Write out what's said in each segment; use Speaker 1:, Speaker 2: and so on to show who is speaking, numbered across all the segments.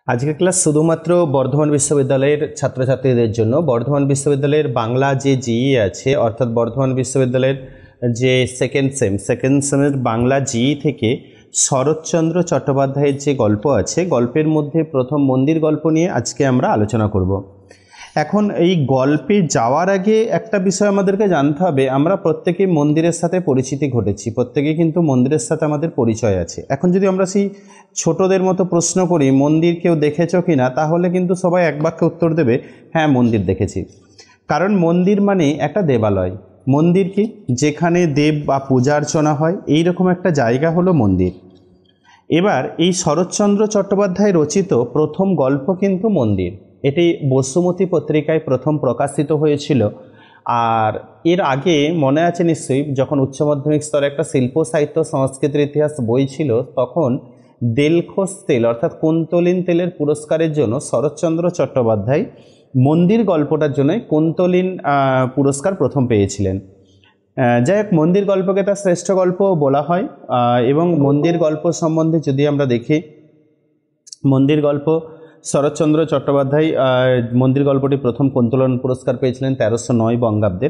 Speaker 1: আজকের ক্লাস শুধুমাত্র বর্ধমান বিশ্ববিদ্যালয়ের ছাত্রছাত্রীদের জন্য। বর্ধমান বিশ্ববিদ্যালয়ের বাংলা যে জিই আছে, অর্থাৎ বর্ধমান বিশ্ববিদ্যালয়ের যে সেকেন্ড সেমের বাংলা জিই থেকে শরৎচন্দ্র চট্টোপাধ্যায়ের যে গল্প আছে, গল্পের মধ্যে প্রথম মন্দির গল্প নিয়ে আজকে আমরা আলোচনা করব। এখন এই গল্পে যাওয়ার আগে একটা বিষয় আমাদেরকে জানতে হবে, আমরা প্রত্যেকেই মন্দিরের সাথে পরিচিতি ঘটেছি, প্রত্যেকেই কিন্তু মন্দিরের সাথে আমাদের পরিচয় আছে। এখন যদি আমরা সেই ছোটদের মতো প্রশ্ন করি মন্দির কেউ দেখেছো কি না, তাহলে কিন্তু সবাই এক বাক্যে উত্তর দেবে হ্যাঁ মন্দির দেখেছি। কারণ মন্দির মানে একটা দেবালয়। মন্দির কি, যেখানে দেব বা পূজা অর্চনা হয়, এইরকম একটা জায়গা হলো মন্দির। এবার এই শরৎচন্দ্র চট্টোপাধ্যায় রচিত প্রথম গল্প কিন্তু মন্দির। এটি বসুমতী পত্রিকায় প্রথম প্রকাশিত হয়েছিল। আর এর আগে মনে আছে নিশ্চয়ই, যখন উচ্চ মাধ্যমিক স্তরে একটা শিল্প সাহিত্য সংস্কৃতির ইতিহাস বই ছিল, তখন দেলখোস তেল অর্থাৎ কুন্তলিন তেলের পুরস্কারের জন্য শরৎচন্দ্র চট্টোপাধ্যায় মন্দির গল্পটার জন্য কুন্তলিন পুরস্কার প্রথম পেয়েছিলেন। যাই হোক, মন্দির গল্পকে তার শ্রেষ্ঠ গল্প বলা হয়। এবং মন্দির গল্প সম্বন্ধে যদি আমরা দেখি, মন্দির গল্প শরৎচন্দ্র চট্টোপাধ্যায় মন্দির গল্পটি প্রথম কুন্তলিন পুরস্কার পেয়েছিলেন 1309 বঙ্গাব্দে।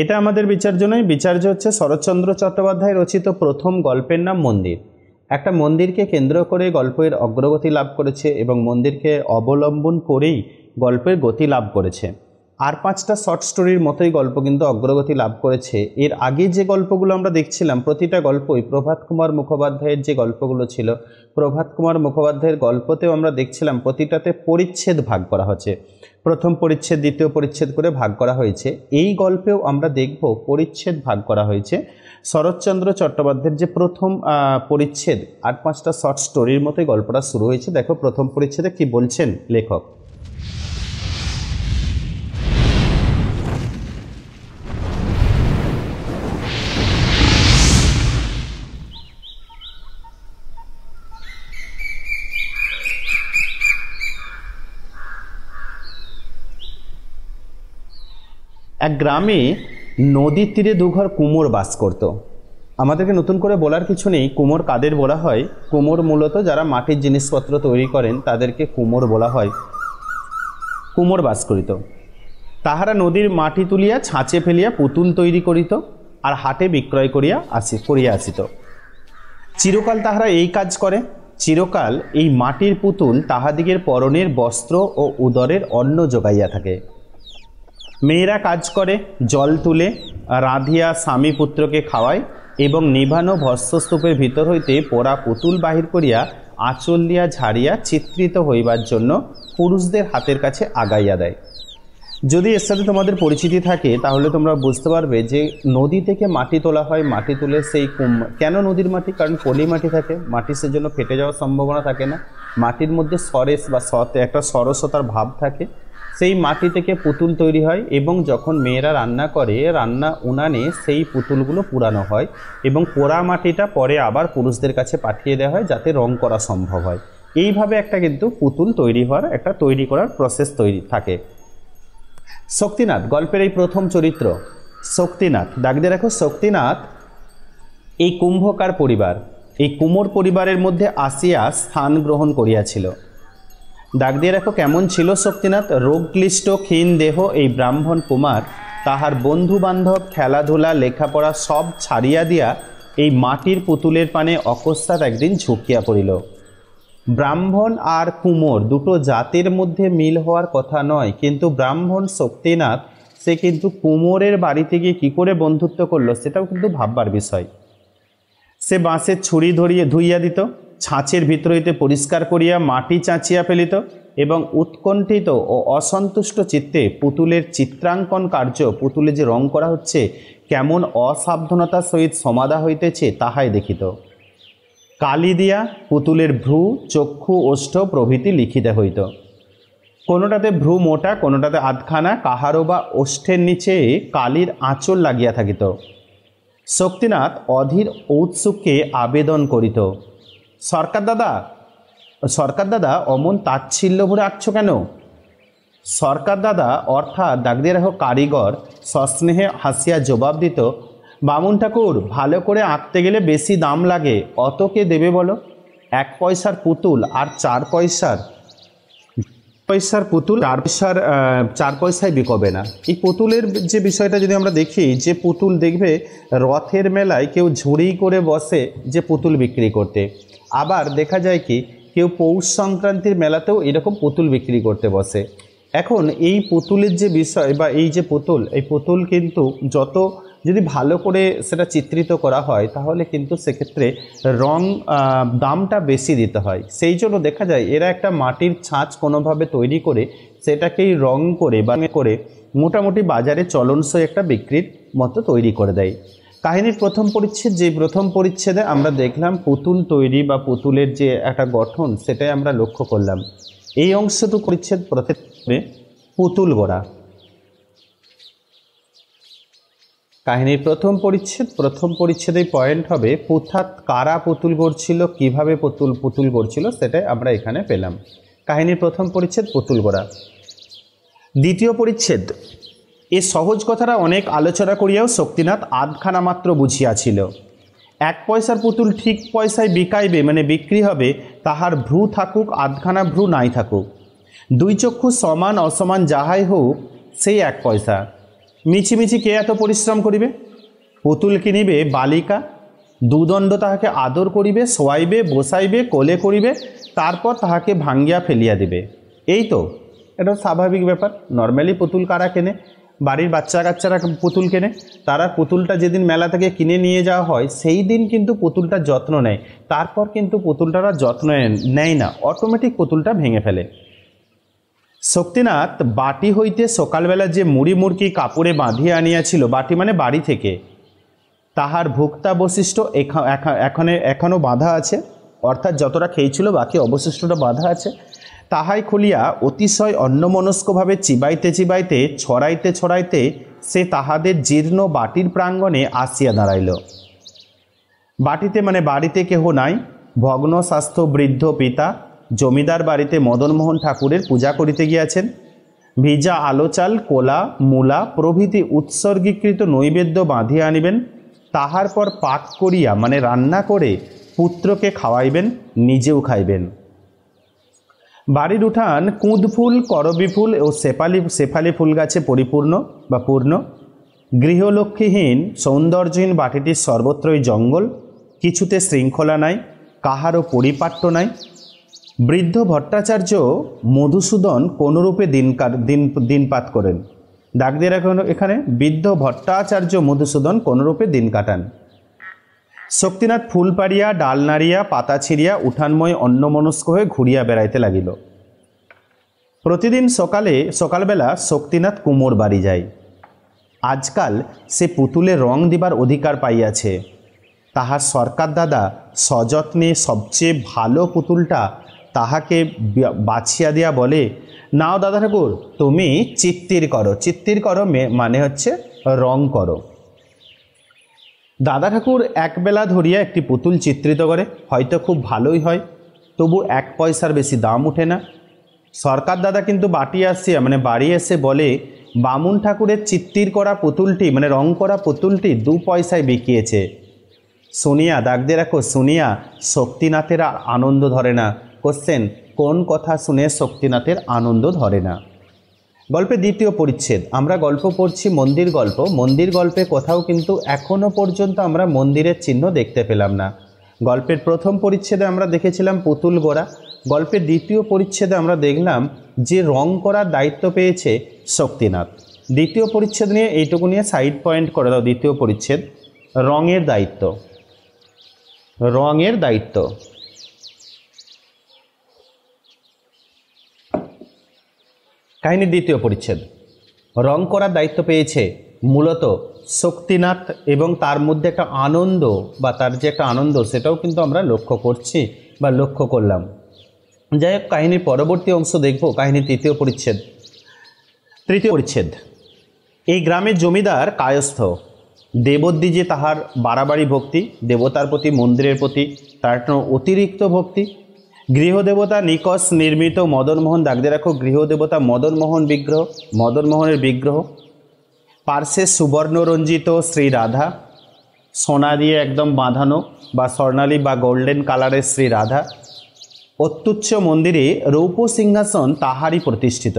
Speaker 1: এটা আমাদের বিচার্য হচ্ছে শরৎচন্দ্র চট্টোপাধ্যায় রচিত প্রথম গল্পের নাম মন্দির। একটা মন্দিরকে কেন্দ্র করে গল্পের অগ্রগতি লাভ করেছে এবং মন্দিরকে অবলম্বন করেই গল্পের গতি লাভ করেছে। আর 5টা শর্ট স্টোরির মতোই গল্প কিন্তু অগ্রগতি লাভ করেছে। এর আগে যে গল্পগুলো আমরা দেখছিলাম, প্রতিটা গল্পই প্রভাত কুমার মুখোপাধ্যায়ের যে গল্পগুলো ছিল, প্রভাত কুমার মুখোপাধ্যায়ের গল্পতেও আমরা দেখছিলাম প্রতিটাতে পরিচ্ছেদ ভাগ করা হচ্ছে। প্রথম পরিচ্ছেদ, দ্বিতীয় পরিচ্ছেদ করে ভাগ করা হয়েছে। এই গল্পেও আমরা দেখব পরিচ্ছেদ ভাগ করা হয়েছে। শরৎচন্দ্র চট্টোপাধ্যায়ের যে প্রথম পরিচ্ছেদ, 8-5টা শর্ট স্টোরির মতোই গল্পটা শুরু হয়েছে। দেখো প্রথম পরিচ্ছেদে কি বলছেন লেখক। এক গ্রামে নদীর তীরে দুঘর কুমোর বাস করত। আমাদেরকে নতুন করে বলার কিছু নেই, কুমোর কাদের বলা হয়। কুমোর মূলত যারা মাটির জিনিসপত্র তৈরি করেন তাদেরকে কুমোর বলা হয়। কুমোর বাস করিত। তাহারা নদীর মাটি তুলিয়া ছাঁচে ফেলিয়া পুতুল তৈরি করিত আর হাটে বিক্রয় করিয়া আসিত। চিরকাল তাহারা এই কাজ করে। চিরকাল এই মাটির পুতুল তাহাদিগের পরনের বস্ত্র ও উদরের অন্ন যোগাইয়া থাকে। মেয়েরা কাজ করে, জল তুলে রাঁধিয়া স্বামী পুত্রকে খাওয়ায় এবং নিভানো ভস্মস্তূপের ভিতর হইতে পোড়া পুতুল বাহির করিয়া আঁচল দিয়া ঝাড়িয়া চিত্রিত হইবার জন্য পুরুষদের হাতের কাছে আগাইয়া দেয়। যদি এর সাথে তোমাদের পরিচিতি থাকে তাহলে তোমরা বুঝতে পারবে যে নদী থেকে মাটি তোলা হয়, মাটি তুলে সেই কেন নদীর মাটি, কারণ পলি মাটি থাকে, মাটি সেজন্য ফেটে যাওয়ার সম্ভাবনা থাকে না, মাটির মধ্যে সরেস বা একটা সরসতার ভাব থাকে। সেই মাটি থেকে পুতুল তৈরি হয় এবং যখন মেয়েরা রান্না করে, রান্না উনানে সেই পুতুলগুলো পুরানো হয় এবং পোড়া মাটিটা পরে আবার পুরুষদের কাছে পাঠিয়ে দেওয়া হয় যাতে রং করা সম্ভব হয়। এইভাবে একটা কিন্তু পুতুল তৈরি করার প্রসেস থাকে। শক্তিনাথ গল্পের এই প্রথম চরিত্র শক্তিনাথ, দাগ দিয়ে রাখো। শক্তিনাথ এই কুম্ভকার পরিবার, এই কুমোর পরিবারের মধ্যে আসিয়া স্থান গ্রহণ করিয়াছিল। দাগ দিয়ে রাখো কেমন ছিল শক্তিনাথ। রোগক্লিষ্ট ক্ষীণ দেহ এই ব্রাহ্মণ কুমার তাহার বন্ধু বান্ধব, খেলাধুলা, লেখাপড়া সব ছাড়িয়া দিয়া এই মাটির পুতুলের পানে অকস্মাৎ একদিন ঝুঁকিয়া পড়িল। ব্রাহ্মণ আর কুমোর দুটো জাতের মধ্যে মিল হওয়ার কথা নয়, কিন্তু ব্রাহ্মণ শক্তিনাথ সে কিন্তু কুমোরের বাড়িতে গিয়ে কী করে বন্ধুত্ব করলো সেটাও কিন্তু ভাববার বিষয়। সে বাঁশের ছুরি ধুইয়া দিত, ছাঁচের ভিতর হইতে পরিষ্কার করিয়া মাটি চাঁচিয়া ফেলিত এবং উৎকণ্ঠিত ও অসন্তুষ্ট চিত্তে পুতুলের চিত্রাঙ্কন কার্য, পুতুলে যে রং করা হচ্ছে কেমন অসাবধানতার সহিত সমাধা হইতেছে তাহাই দেখিত। কালি দিয়া পুতুলের ভ্রু, চক্ষু, ওষ্ঠ প্রভৃতি লিখিতে হইত। কোনোটাতে ভ্রু মোটা, কোনোটাতে আধখানা, কাহারও বা ওষ্ঠের নিচে কালির আঁচল লাগিয়া থাকিত। শক্তিনাথ অধীর ঔৎসুক্যে আবেদন করিত, সরকার দাদা অমন তাচ্ছিল্য ভরে আঁকছ কেন? সরকার দাদা অর্থাৎ দাগ দিয়ে রাখো কারিগর সস্নেহে হাসিয়া জবাব দিত, বামুন ঠাকুর, ভালো করে আঁকতে গেলে বেশি দাম লাগে, অত কে দেবে বলো? 1 পয়সার পুতুল আর 4 পয়সার পয়সার পুতুল 4 পয়সায় বিকবে না। এই পুতুলের যে বিষয়টা যদি আমরা দেখি, যে পুতুল দেখবে রথের মেলায় কেউ ঝুড়ি করে বসে যে পুতুল বিক্রি করতে, আবার দেখা যায় কি কেউ পৌষ সংক্রান্তির মেলাতেও এরকম পুতুল বিক্রি করতে বসে। এখন এই পুতুলের যে বিষয় বা এই যে পুতুল, এই পুতুল কিন্তু যত যদি ভালো করে সেটা চিত্রিত করা হয় তাহলে কিন্তু সেক্ষেত্রে দামটা বেশি দিতে হয়। সেই জন্য দেখা যায় এরা একটা মাটির ছাঁচ কোনোভাবে তৈরি করে সেটাকেই রং করে বা করে মোটামুটি বাজারে চলনসই একটা বিক্রির মতো তৈরি করে দেয়। কাহিনীর প্রথম পরিচ্ছেদ, যে প্রথম পরিচ্ছেদে আমরা দেখলাম পুতুল তৈরি বা পুতুলের যে একটা গঠন সেটাই আমরা লক্ষ্য করলাম। এই অংশটুকু পরিচ্ছেদ প্রথমে পুতুল গড়া। কাহিনীর প্রথম পরিচ্ছেদেই পয়েন্ট হবে অর্থাৎ কারা পুতুল গড়ছিল, কীভাবে পুতুল গড়ছিল সেটাই আমরা এখানে পেলাম। কাহিনীর প্রথম পরিচ্ছেদ পুতুল গড়া। দ্বিতীয় পরিচ্ছেদ, এ সহজ কথাটা অনেক আলোচনা করিয়াও শক্তিনাথ আধখানা মাত্র বুঝিয়াছিল। 1 পয়সার পুতুল ঠিক পয়সায় বিকাইবে মানে বিক্রি হবে, তাহার ভ্রু থাকুক আধখানা ভ্রু নাই থাকুক, 2 চক্ষু সমান অসমান যাহাই হোক সেই 1 পয়সা। মিছিমিছি কে এত পরিশ্রম করিবে? পুতুল কিনিবে বালিকা, 2 দণ্ড তাহাকে আদর করিবে, শোয়াইবে, বসাইবে, কোলে করিবে, তারপর তাহাকে ভাঙ্গিয়া ফেলিয়া দিবে। এই তো, এটা স্বাভাবিক ব্যাপার। নর্মালি পুতুল কারা কেনে? বাড়ির বাচ্চা কাচ্চারা পুতুল কেনে। তারা পুতুলটা যেদিন মেলা থেকে কিনে নিয়ে যাওয়া হয় সেই দিন কিন্তু পুতুলটার যত্ন নেয়, তারপর কিন্তু পুতুলটারা যত্ন নেয় না, অটোমেটিক পুতুলটা ভেঙে ফেলে। শক্তিনাথ বাটি হইতে সকালবেলা যে মুড়ি মুড়কি কাপড়ে বাঁধিয়া আনিয়াছিল, বাটি মানে বাড়ি থেকে, তাহার ভুক্তাবশিষ্ট এখনও বাঁধা আছে, অর্থাৎ যতটা খেয়েছিল বাকি অবশিষ্টটা বাঁধা আছে, তাহাই খুলিয়া অতিশয় অন্যমনস্কভাবে চিবাইতে চিবাইতে ছড়াইতে ছড়াইতে সে তাহাদের জীর্ণ বাটির প্রাঙ্গণে আসিয়া দাঁড়াইল। বাটিতে মানে বাড়িতে কেহ নাই, ভগ্ন স্বাস্থ্য বৃদ্ধ পিতা জমিদার বাড়িতে মদনমোহন ঠাকুরের পূজা করিতে গিয়াছেন। ভিজা আলো চাল, কোলা, মূলা প্রভৃতি উৎসর্গীকৃত নৈবেদ্য বাঁধিয়া আনিবেন, তাহার পর পাক করিয়া মানে রান্না করে পুত্রকে খাওয়াইবেন, নিজেও খাইবেন। বাড়ির উঠান কুঁদ ফুল, করবি ফুল ও শেফালি ফুল গাছে পরিপূর্ণ বা পূর্ণ। গৃহলক্ষ্মীহীন সৌন্দর্যহীন বাটিটির সর্বত্রই জঙ্গল, কিছুতে শৃঙ্খলা নাই, কাহারও পরিপাট্য নাই। বৃদ্ধ ভট্টাচার্য মধুসূদন কোনরূপে দিনপাত করেন। ডাক দিয়ে রাখুন এখানে, বৃদ্ধ ভট্টাচার্য মধুসূদন কোনরূপে দিন কাটান। শক্তিনাথ ফুল পাড়িয়া, ডাল নাড়িয়া, পাতা ছিঁড়িয়া উঠানময় অন্যমনস্ক হয়ে ঘুরিয়া বেড়াইতে লাগিল। প্রতিদিন সকালবেলা শক্তিনাথ কুমোর বাড়ি যায়। আজকাল সে পুতুলে রং দিবার অধিকার পাইয়াছে। তাহার সরকার দাদা সযত্নে সবচেয়ে ভালো পুতুলটা তাহাকে বাছিয়া দিয়া বলে, নাও দাদা ঠাকুর তুমি চিত্তির করো মানে হচ্ছে রং করো। দাদা ঠাকুর একবেলা ধরিয়া একটি পুতুল চিত্রিত করে, হয়তো খুব ভালোই হয়, তবু 1 পয়সার বেশি দাম উঠে না। সরকার দাদা কিন্তু বাড়ি এসে বলে, বামুন ঠাকুরের চিত্তির করা পুতুলটি মানে রং করা পুতুলটি 2 পয়সায় বিকিয়েছে। শুনিয়া, দাগ দিয়ে রাখো, শুনিয়া শক্তিনাথের আনন্দ ধরে না। কোশ্চেন, কোন কথা শুনে শক্তিনাথের আনন্দ ধরে না? গল্পের দ্বিতীয় পরিচ্ছেদ, আমরা গল্প পড়ছি মন্দির গল্পে কোথাও কিন্তু এখনও পর্যন্ত আমরা মন্দিরের চিহ্ন দেখতে পেলাম না। গল্পের প্রথম পরিচ্ছেদে আমরা দেখেছিলাম পুতুল গড়া, গল্পের দ্বিতীয় পরিচ্ছেদে আমরা দেখলাম যে রং করার দায়িত্ব পেয়েছে শক্তিনাথ। দ্বিতীয় পরিচ্ছেদ নিয়ে এইটুকু নিয়ে সাইড পয়েন্ট করে দাও। দ্বিতীয় পরিচ্ছেদ রঙের দায়িত্ব। কাহিনীর দ্বিতীয় পরিচ্ছেদ, রং করার দায়িত্ব পেয়েছে মূলত শক্তিনাথ, এবং তার মধ্যে একটা আনন্দ বা তার যে একটা আনন্দ সেটাও কিন্তু আমরা লক্ষ্য করছি বা লক্ষ্য করলাম। যাই হোক, কাহিনীর পরবর্তী অংশ দেখব, কাহিনীর তৃতীয় পরিচ্ছেদ। এই গ্রামের জমিদার কায়স্থ, দেবদ্বিজে তাহার বাড়াবাড়ি ভক্তি, দেবতার প্রতি মন্দিরের প্রতি তার অতিরিক্ত ভক্তি। গৃহদেবতা নিকষ নির্মিত মদনমোহন, দাগ দিয়ে রাখো, গৃহদেবতা মদনমোহনের বিগ্রহ। পার্শ্বে সুবর্ণরঞ্জিত শ্রী রাধা, সোনা দিয়ে একদম বাঁধানো বা স্বর্ণালী বা গোল্ডেন কালারের শ্রী রাধা। অত্যুচ্চ মন্দিরে রৌপ্য সিংহাসন তাহারই প্রতিষ্ঠিত।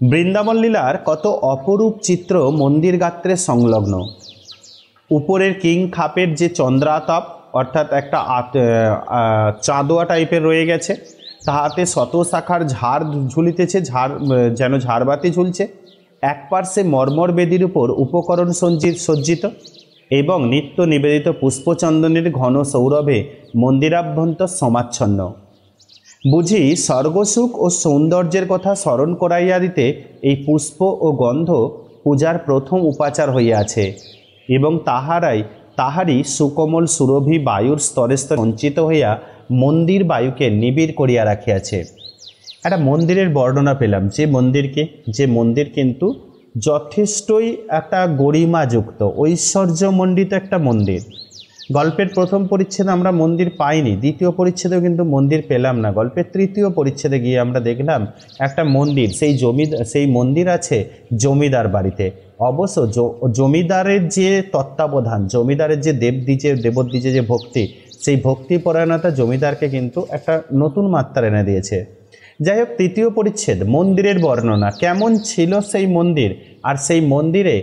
Speaker 1: বৃন্দাবন লীলার কত অপরূপ চিত্র মন্দির গাত্রে সংলগ্ন। উপরের কিং খাপের যে চন্দ্রাতাপ অর্থাৎ একটা চাঁদোয়া টাইপের রয়ে গেছে, তাহাতে শত শাখার ঝাড় ঝুলিতেছে, যেন ঝাড়বাতি ঝুলছে। এক পার্শ্বে মর্মর বেদির উপর উপকরণ সজ্জিত এবং নিত্য নিবেদিত পুষ্পচন্দনের ঘন সৌরভে মন্দিরাভ্যন্তর সমাচ্ছন্ন। বুঝি স্বর্গসুখ ও সৌন্দর্যের কথা স্মরণ করাইয়া দিতে এই পুষ্প ও গন্ধ পূজার প্রথম উপাচার হইয়াছে এবং তাহারই সুকোমল সুরভি বায়ুর স্তরে স্তরে সঞ্চিত হইয়া মন্দির বায়ুকে নিবিড় করিয়া রাখিয়াছে। একটা মন্দিরের বর্ণনা পেলাম, যে মন্দির কিন্তু যথেষ্টই একটা গরিমাযুক্ত ঐশ্বর্যমণ্ডিত একটা মন্দির। গল্পের প্রথম পরিচ্ছেদে আমরা মন্দির পাইনি, দ্বিতীয় পরিচ্ছেদেও কিন্তু মন্দির পেলাম না। গল্পের তৃতীয় পরিচ্ছেদে গিয়ে আমরা দেখলাম একটা মন্দির, সেই মন্দির আছে জমিদার বাড়িতে। অবশ্য জমিদারের যে তত্ত্বাবধান, জমিদারের যে দেবদ্বিজে যে ভক্তি, সেই ভক্তিপরায়ণতা জমিদারকে কিন্তু একটা নতুন মাত্রা এনে দিয়েছে। যাই হোক, তৃতীয় পরিচ্ছেদ মন্দিরের বর্ণনা, কেমন ছিল সেই মন্দির আর সেই মন্দিরে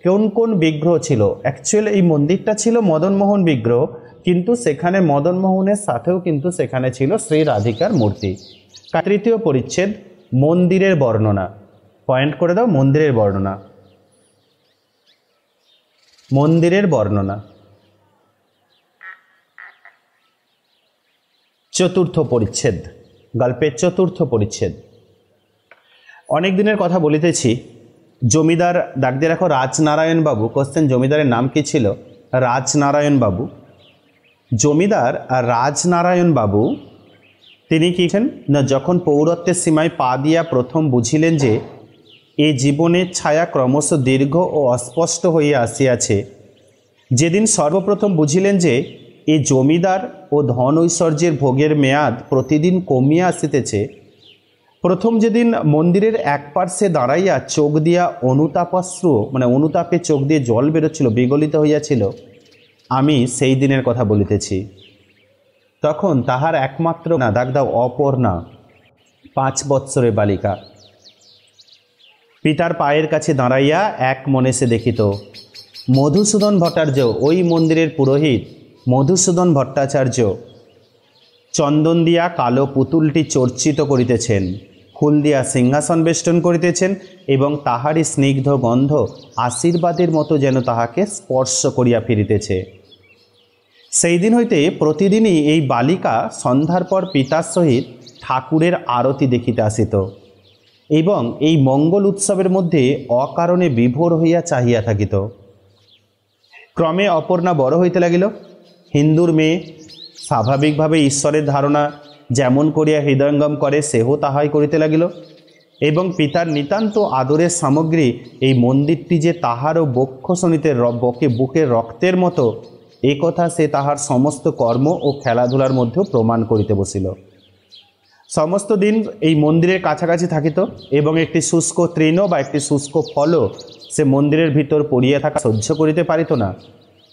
Speaker 1: কোন কোন বিগ্রহ ছিল। অ্যাকচুয়ালি এই মন্দিরটা ছিল মদনমোহন বিগ্রহ, কিন্তু সেখানে মদনমোহনের সাথেও কিন্তু সেখানে ছিল শ্রী রাধিকার মূর্তি। তৃতীয় পরিচ্ছেদ মন্দিরের বর্ণনা, পয়েন্ট করে দাও, মন্দিরের বর্ণনা। মন্দিরের বর্ণনা। চতুর্থ পরিচ্ছেদ, গল্পের চতুর্থ পরিচ্ছেদ। অনেক দিনের কথা বলিতেছি। জমিদার, ডাক দিয়ে রাখো রাজনারায়ণ বাবু। কোশ্চেন, জমিদারের নাম কি ছিল? রাজনারায়ণ বাবু। জমিদার রাজনারায়ণ বাবু তিনি কি না, যখন পৌরত্বের সীমায় পা দিয়া প্রথম বুঝিলেন যে এ জীবনের ছায়া ক্রমশ দীর্ঘ ও অস্পষ্ট হইয়া আসিয়াছে, যেদিন সর্বপ্রথম বুঝিলেন যে এ জমিদার ও ধন ঐশ্বর্যের ভোগের মেয়াদ প্রতিদিন কমিয়া আসিতেছে, প্রথম যেদিন মন্দিরের এক পার্শ্বে দাঁড়াইয়া চোখ দিয়া অনুতাপে চোখ দিয়ে জল বেরোচ্ছিল, বিগলিত হইয়াছিল, আমি সেই দিনের কথা বলিতেছি। তখন তাহার একমাত্র না, ডাক দাও অপর্ণা, 5 বৎসরের বালিকা, পিতার পায়ের কাছে দাঁড়াইয়া এক মনে সে দেখিত মধুসূদন ভট্টাচার্য, ওই মন্দিরের পুরোহিত মধুসূদন ভট্টাচার্য চন্দন দিয়া কালো পুতুলটি চর্চিত করিতেছেন, ফুল দিয়া সিংহাসন বেষ্টন করিতেছেন এবং তাহারই স্নিগ্ধ গন্ধ আশীর্বাদের মতো যেন তাহাকে স্পর্শ করিয়া ফিরিতেছে। সেই দিন হইতে প্রতিদিনই এই বালিকা সন্ধ্যার পর পিতার সহিত ঠাকুরের আরতি দেখিতে আসিত এবং এই মঙ্গল উৎসবের মধ্যে অকারণে বিভোর হইয়া চাহিয়া থাকিত। ক্রমে অপর্ণা বড় হইতে লাগিল। হিন্দুর মেয়ে, স্বাভাবিকভাবে ঈশ্বরের ধারণা যেমন করিয়া হৃদয়ঙ্গম করে সেহ তাহাই করিতে লাগিল এবং পিতার নিতান্ত আদরের সামগ্রী এই মন্দিরটি যে তাহারও বক্ষ শনিতে বুকের রক্তের মতো, এ কথা সে তাহার সমস্ত কর্ম ও খেলাধুলার মধ্যেও প্রমাণ করিতে বসিল। সমস্ত দিন এই মন্দিরের কাছাকাছি থাকিত এবং একটি শুষ্ক তৃণ বা একটি শুষ্ক ফলও সে মন্দিরের ভিতর পড়িয়া থাকা সহ্য করিতে পারিত না।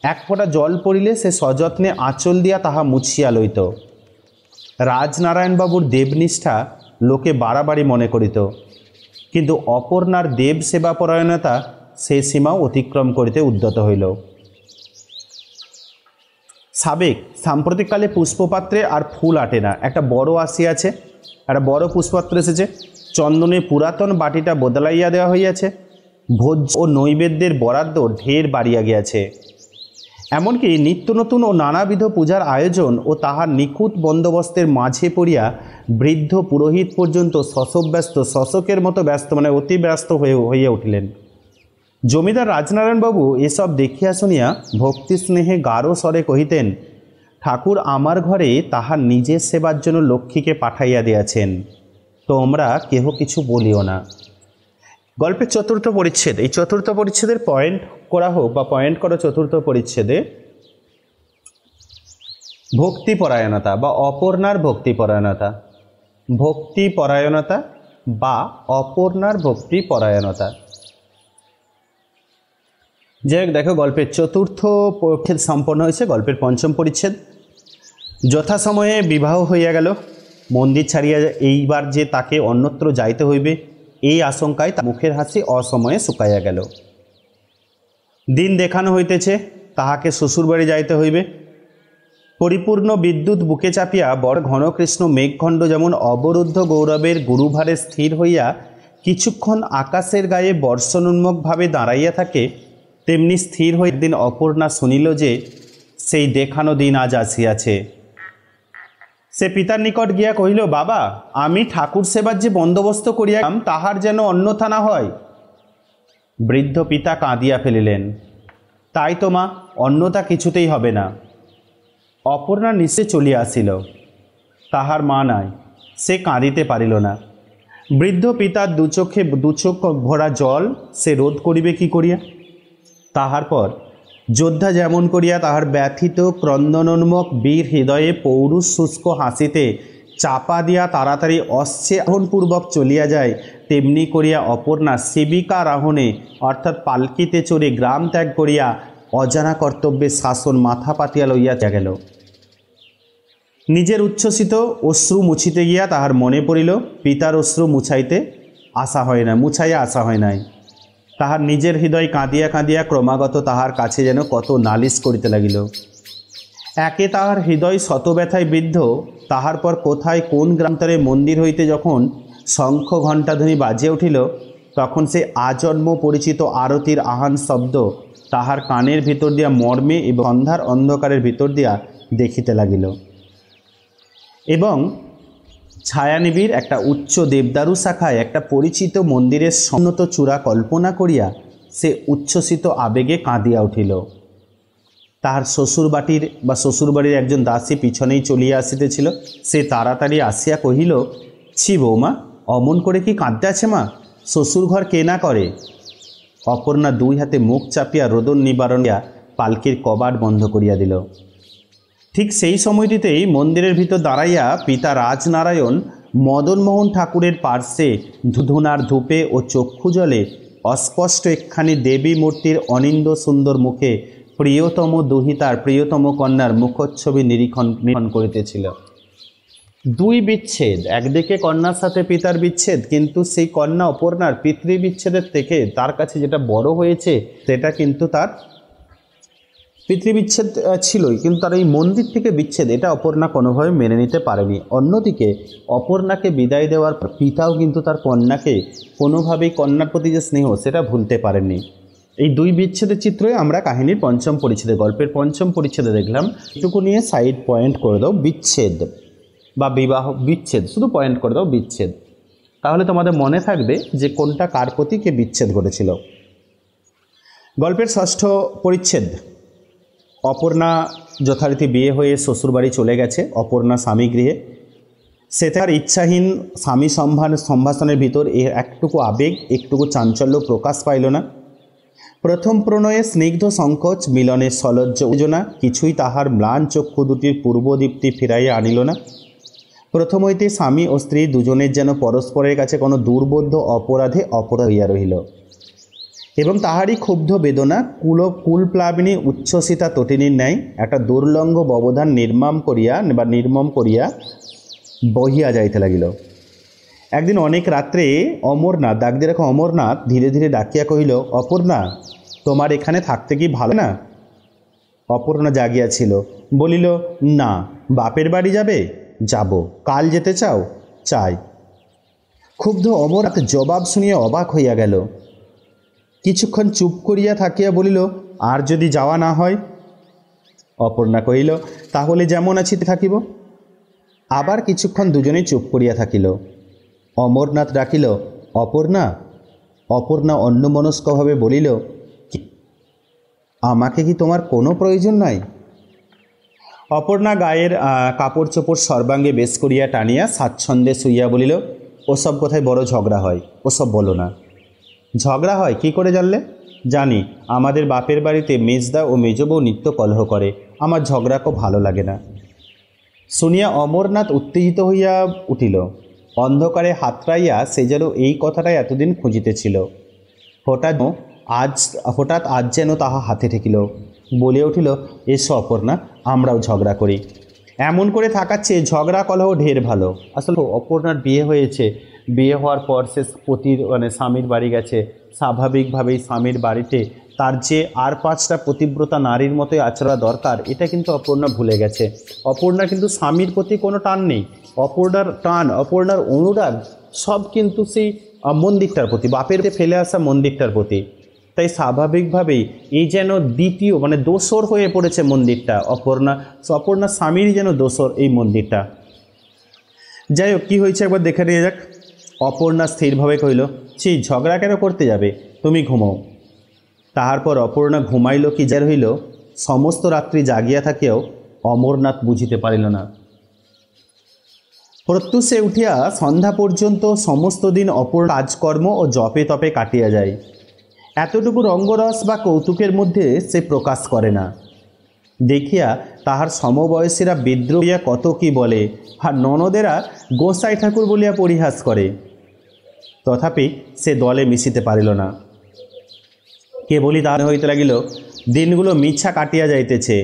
Speaker 1: এক ফোঁটা জল পড়িলে সে সযত্নে আঁচল দিয়া তাহা মুছিয়া লইত। রাজনারায়ণবাবুর দেবনিষ্ঠা লোকে বাড়াবাড়ি মনে করিত, কিন্তু অপর্ণার দেব সেবাপরায়ণতা সে সীমাও অতিক্রম করিতে উদ্যত হইল। সাম্প্রতিককালে পুষ্পপাত্রে আর ফুল আটে না। একটা বড় আসিয়াছে, একটা বড় পুষ্পপাত্র এসেছে, চন্দনে পুরাতন বাটিটা বদলাইয়া দেওয়া হইয়াছে, ভোজ ও নৈবেদ্যের বরাদ্দ ঢের বাড়িয়া গিয়াছে। এমনকি নিত্য নতুন ও নানাবিধ পূজার আয়োজন ও তাহার নিখুঁত বন্দোবস্তের মাঝে পড়িয়া বৃদ্ধ পুরোহিত পর্যন্ত শশকের মতো ব্যস্ত, মানে অতি ব্যস্ত হইয়া উঠিলেন। জমিদার রাজনারায়ণবাবু এসব দেখিয়া শুনিয়া ভক্তি স্নেহে গাঢ় স্বরে কহিতেন, ঠাকুর আমার ঘরে তাহার নিজের সেবার জন্য লক্ষ্মীকে পাঠাইয়া দিয়াছেন, তোমরা কেহ কিছু বলিও না। গল্পের চতুর্থ পরিচ্ছেদ, এই চতুর্থ পরিচ্ছেদের পয়েন্ট করা হোক বা পয়েন্ট করো চতুর্থ পরিচ্ছেদে ভক্তিপরায়ণতা বা অপর্ণার ভক্তিপরায়ণতা, ভক্তিপরায়ণতা বা অপর্ণার ভক্তিপরায়ণতা। যাই হোক, দেখো গল্পের চতুর্থ পরিচ্ছেদ সম্পন্ন হয়েছে। গল্পের পঞ্চম পরিচ্ছেদ যথাসময়ে বিবাহ হইয়া গেল। মন্দির ছাড়িয়া এইবার যে তাকে অন্যত্র যাইতে হইবে এই আশঙ্কায় তার মুখের হাসি অসময়ে শুকাইয়া গেল। দিন দেখানো হইতেছে তাহাকে শ্বশুরবাড়ি যাইতে হইবে। পরিপূর্ণ বিদ্যুৎ বুকে চাপিয়া বড় ঘনকৃষ্ণ মেঘখণ্ড যেমন অবরুদ্ধ গৌরবের গুরুভারে স্থির হইয়া কিছুক্ষণ আকাশের গায়ে বর্ষণোন্মুখভাবে দাঁড়াইয়া থাকে, তেমনি স্থির হয়ে একদিন অপর্ণা শুনিল যে সেই দেখানো দিন আজ আসিয়াছে। সে পিতার নিকট গিয়া কহিল, বাবা, আমি ঠাকুর সেবার যে বন্দোবস্ত করিয়াম তাহার যেন অন্যথা না হয়। বৃদ্ধ পিতা কাঁদিয়া ফেলিলেন। তাই তো মা, অন্যথা কিছুতেই হবে না। অপর্ণা নিচে চলিয়া আসিল। তাহার মা নাই, সে কাঁদিতে পারিল না। বৃদ্ধ পিতার দুচোখ ভরা জল সে রোধ করিবে কি করিয়া? তাহার পর যোদ্ধা যেমন করিয়া তাহার ব্যথিত ক্রন্দনোন্মুখ বীর হৃদয়ে পৌরুষ শুষ্ক হাসিতে চাপা দিয়া তাড়াতাড়ি অশ্বে আহ্বানপূর্বক চলিয়া যায়, তেমনি করিয়া অপর্ণা সেবিকা রাহনে অর্থাৎ পালকিতে চড়ে গ্রাম ত্যাগ করিয়া অজানা কর্তব্যের শাসন মাথা পাতিয়া লইয়া গেল। নিজের উচ্ছ্বসিত অশ্রু মুছিতে গিয়া তাহার মনে পড়িল পিতার অশ্রু মুছাইয়া আসা হয় নাই। তাহার নিজের হৃদয় কাঁদিয়া কাঁদিয়া ক্রমাগত তাহার কাছে যেন কত নালিশ করিতে লাগিল। একে তাহার হৃদয় শতব্যথায় বিদ্ধ, তাহার পর কোথায় কোন গ্রামান্তরে মন্দির হইতে যখন শঙ্খ ঘণ্টাধ্বনি বাজিয়া উঠিল, তখন সে আজন্ম পরিচিত আরতির আহান শব্দ তাহার কানের ভিতর দিয়া মর্মে এবং সন্ধ্যার অন্ধকারের ভিতর দিয়া দেখিতে লাগিল। এবং ছায়ানিবিড় একটা উচ্চ দেবদারু শাখায় একটা পরিচিত মন্দিরের সন্নত চূড়া কল্পনা করিয়া সে উচ্ছ্বসিত আবেগে কাঁদিয়া উঠিল। তাহার শ্বশুরবাড়ির একজন দাসী পিছনেই চলিয়া আসিতেছিল। সে তাড়াতাড়ি আসিয়া কহিল, ছি বৌমা, অমন করে কি কাঁদতে আছে মা? শ্বশুর ঘর কে না করে? অপর্ণা দুই হাতে মুখ চাপিয়া রোদন নিবারণিয়া পালকির কবাট বন্ধ করিয়া দিল। ঠিক সেই সময়টিতেই মন্দিরের ভিতর দাঁড়াইয়া পিতা রাজনারায়ণ মদনমোহন ঠাকুরের পার্শ্বে ধুধুনার ধূপে ও চক্ষু জলে অস্পষ্ট একখানি দেবী মূর্তির অনিন্দ সুন্দর মুখে প্রিয়তম দুহিতার প্রিয়তম কন্যার মুখচ্ছবি নিরীক্ষণ করিতেছিল। দুই বিচ্ছেদ, একদিকে কন্যার সাথে পিতার বিচ্ছেদ, কিন্তু সেই কন্যা অপর্ণার পিতৃবিচ্ছেদের থেকে তার কাছে যেটা বড় হয়েছে সেটা কিন্তু তার পিতৃবিচ্ছেদ ছিলই, কিন্তু তার এই মন্দির থেকে বিচ্ছেদ এটা অপর্ণা কোনোভাবে মেনে নিতে পারেনি। অন্যদিকে অপর্ণাকে বিদায় দেওয়ার পিতাও কিন্তু তার কন্যাকে কোনোভাবেই কন্যার প্রতি যে স্নেহ সেটা ভুলতে পারেননি। এই দুই বিচ্ছেদের চিত্রই আমরা কাহিনীর পঞ্চম পরিচ্ছেদে, গল্পের পঞ্চম পরিচ্ছেদে দেখলাম। এটুকু নিয়ে সাইড পয়েন্ট করে দাও বিচ্ছেদ বা বিবাহ বিচ্ছেদ, শুধু পয়েন্ট করে দাও বিচ্ছেদ, তাহলে তোমাদের মনে থাকবে যে কোনটা কার প্রতি কে বিচ্ছেদ ঘটেছিল। গল্পের ষষ্ঠ পরিচ্ছেদ। অপর্ণা যথারীতি বিয়ে হয়ে শ্বশুরবাড়ি চলে গেছে অপর্ণা স্বামী গৃহে। সে তার ইচ্ছাহীন স্বামী সম্ভাষণের ভিতর একটুকু আবেগ, একটুকু চাঞ্চল্য প্রকাশ পাইল না। প্রথম প্রণয়ে স্নিগ্ধ সংকোচ, মিলনের সলজ্জ উত্তেজনা কিছুই তাহার ম্লান চক্ষু দুটির পূর্বদীপ্তি ফিরাইয়া আনিল না। প্রথম হইতে স্বামী ও স্ত্রী দুজনের যেন পরস্পরের কাছে কোনো দুর্বোধ্য অপরাধে অপরাধ হইয়া রহিল, এবং তাহারই ক্ষুব্ধ বেদনা কুলপ্লাবিনী উচ্ছ্বসিতা তটিনীর ন্যায় একটা দুর্লঙ্ঘ ব্যবধান নির্মম করিয়া বহিয়া যাইতে লাগিল। একদিন অনেক রাত্রে অমরনাথ, ডাক দিয়ে রাখো অমরনাথ, ধীরে ধীরে ডাকিয়া কহিল, অপর্ণা, তোমার এখানে থাকতে কি ভালো না? অপর্ণা জাগিয়াছিল, বলিল, না। বাপের বাড়ি যাবে? যাব। কাল যেতে চাও? চাই। ক্ষুব্ধ অমরনাথ জবাব শুনিয়া অবাক হইয়া গেল। কিছুক্ষণ চুপ করিয়া থাকিয়া বলিল, আর যদি যাওয়া না হয়? অপর্ণা কহিল, তাহলে যেমন আছি থাকিব। আবার কিছুক্ষণ দুজনেই চুপ করিয়া থাকিল। অমরনাথ ডাকিল, অপর্ণা। অপর্ণা অন্যমনস্কভাবে বলিল, আমাকে কি তোমার কোনো প্রয়োজন নাই? অপর্ণা গায়ের কাপড় চোপড় সর্বাঙ্গে বেশ করিয়া টানিয়া স্বাচ্ছন্দ্যে শুইয়া বলিল, ওসব কথায় বড় ঝগড়া হয়, ওসব বলো না। ঝগড়া হয় কি করে জানলে? জানি, আমাদের বাপের বাড়িতে মেজদা ও মেজবউ নিত্য কলহ করে, আমার ঝগড়া খুব ভালো লাগে না। শুনিয়া অমরনাথ উত্তেজিত হইয়া উঠিল। অন্ধকারে হাতড়াইয়া সে যেন এই কথাটাই এতদিন খুঁজিতেছিল। হঠাৎ আজ যেন তাহা হাতে ঠেকিল। বলিয়া উঠিল, এসো অপর্ণা, আমরাও ঝগড়া করি। এমন করে থাকার চেয়ে ঝগড়া কলহ ঢের ভালো। আসলে অপর্ণার বিয়ে হয়েছে, বিয়ে হওয়ার পর সে পতির স্বামীর বাড়ি গেছে, স্বাভাবিকভাবেই স্বামীর বাড়িতে তার যে আর 5টা পতিব্রতা নারীর মতোই আচরা দরকার, এটা কিন্তু অপর্ণা ভুলে গেছে। অপর্ণা কিন্তু স্বামীর প্রতি কোনো টান নেই, অপর্ণার টান, অপর্ণার অনুরাগ সব কিন্তু সেই মন্দিরটার প্রতি, বাপের ফেলে আসা মন্দিরটার প্রতি। তাই স্বাভাবিকভাবেই এই যেন দ্বিতীয় দোসর হয়ে পড়েছে মন্দিরটা, অপর্ণা স্বামীরই যেন দোসর এই মন্দিরটা। যাই হোক, কী হয়েছে একবার দেখে নিয়ে যাক। অপর্ণা স্থিরভাবে কইল, ছি, ঝগড়া কেন করতে যাবে, তুমি ঘুমাও। তাহার পর অপর্ণা ঘুমাইল কি যার হইল, সমস্ত রাত্রি জাগিয়া থাকিয়াও অমরনাথ বুঝিতে পারিল না। প্রত্যুষে উঠিয়া সন্ধ্যা পর্যন্ত সমস্ত দিন অপর্ণা কাজকর্ম ও জপে তপে কাটিয়া যায়। এতটুকু রঙ্গরস বা কৌতুকের মধ্যে সে প্রকাশ করে না। দেখিয়া তাহার সমবয়সীরা বিদ্রোহ হইয়া কত কি বলে, আর ননদেরা গোসাই ঠাকুর বলিয়া পরিহাস করে। তথাপি সে দলে মিশিতে পারিল না। কেবলই তাহার হইতে লাগিল দিনগুলো মিছা কাটিয়া যাইতেছে,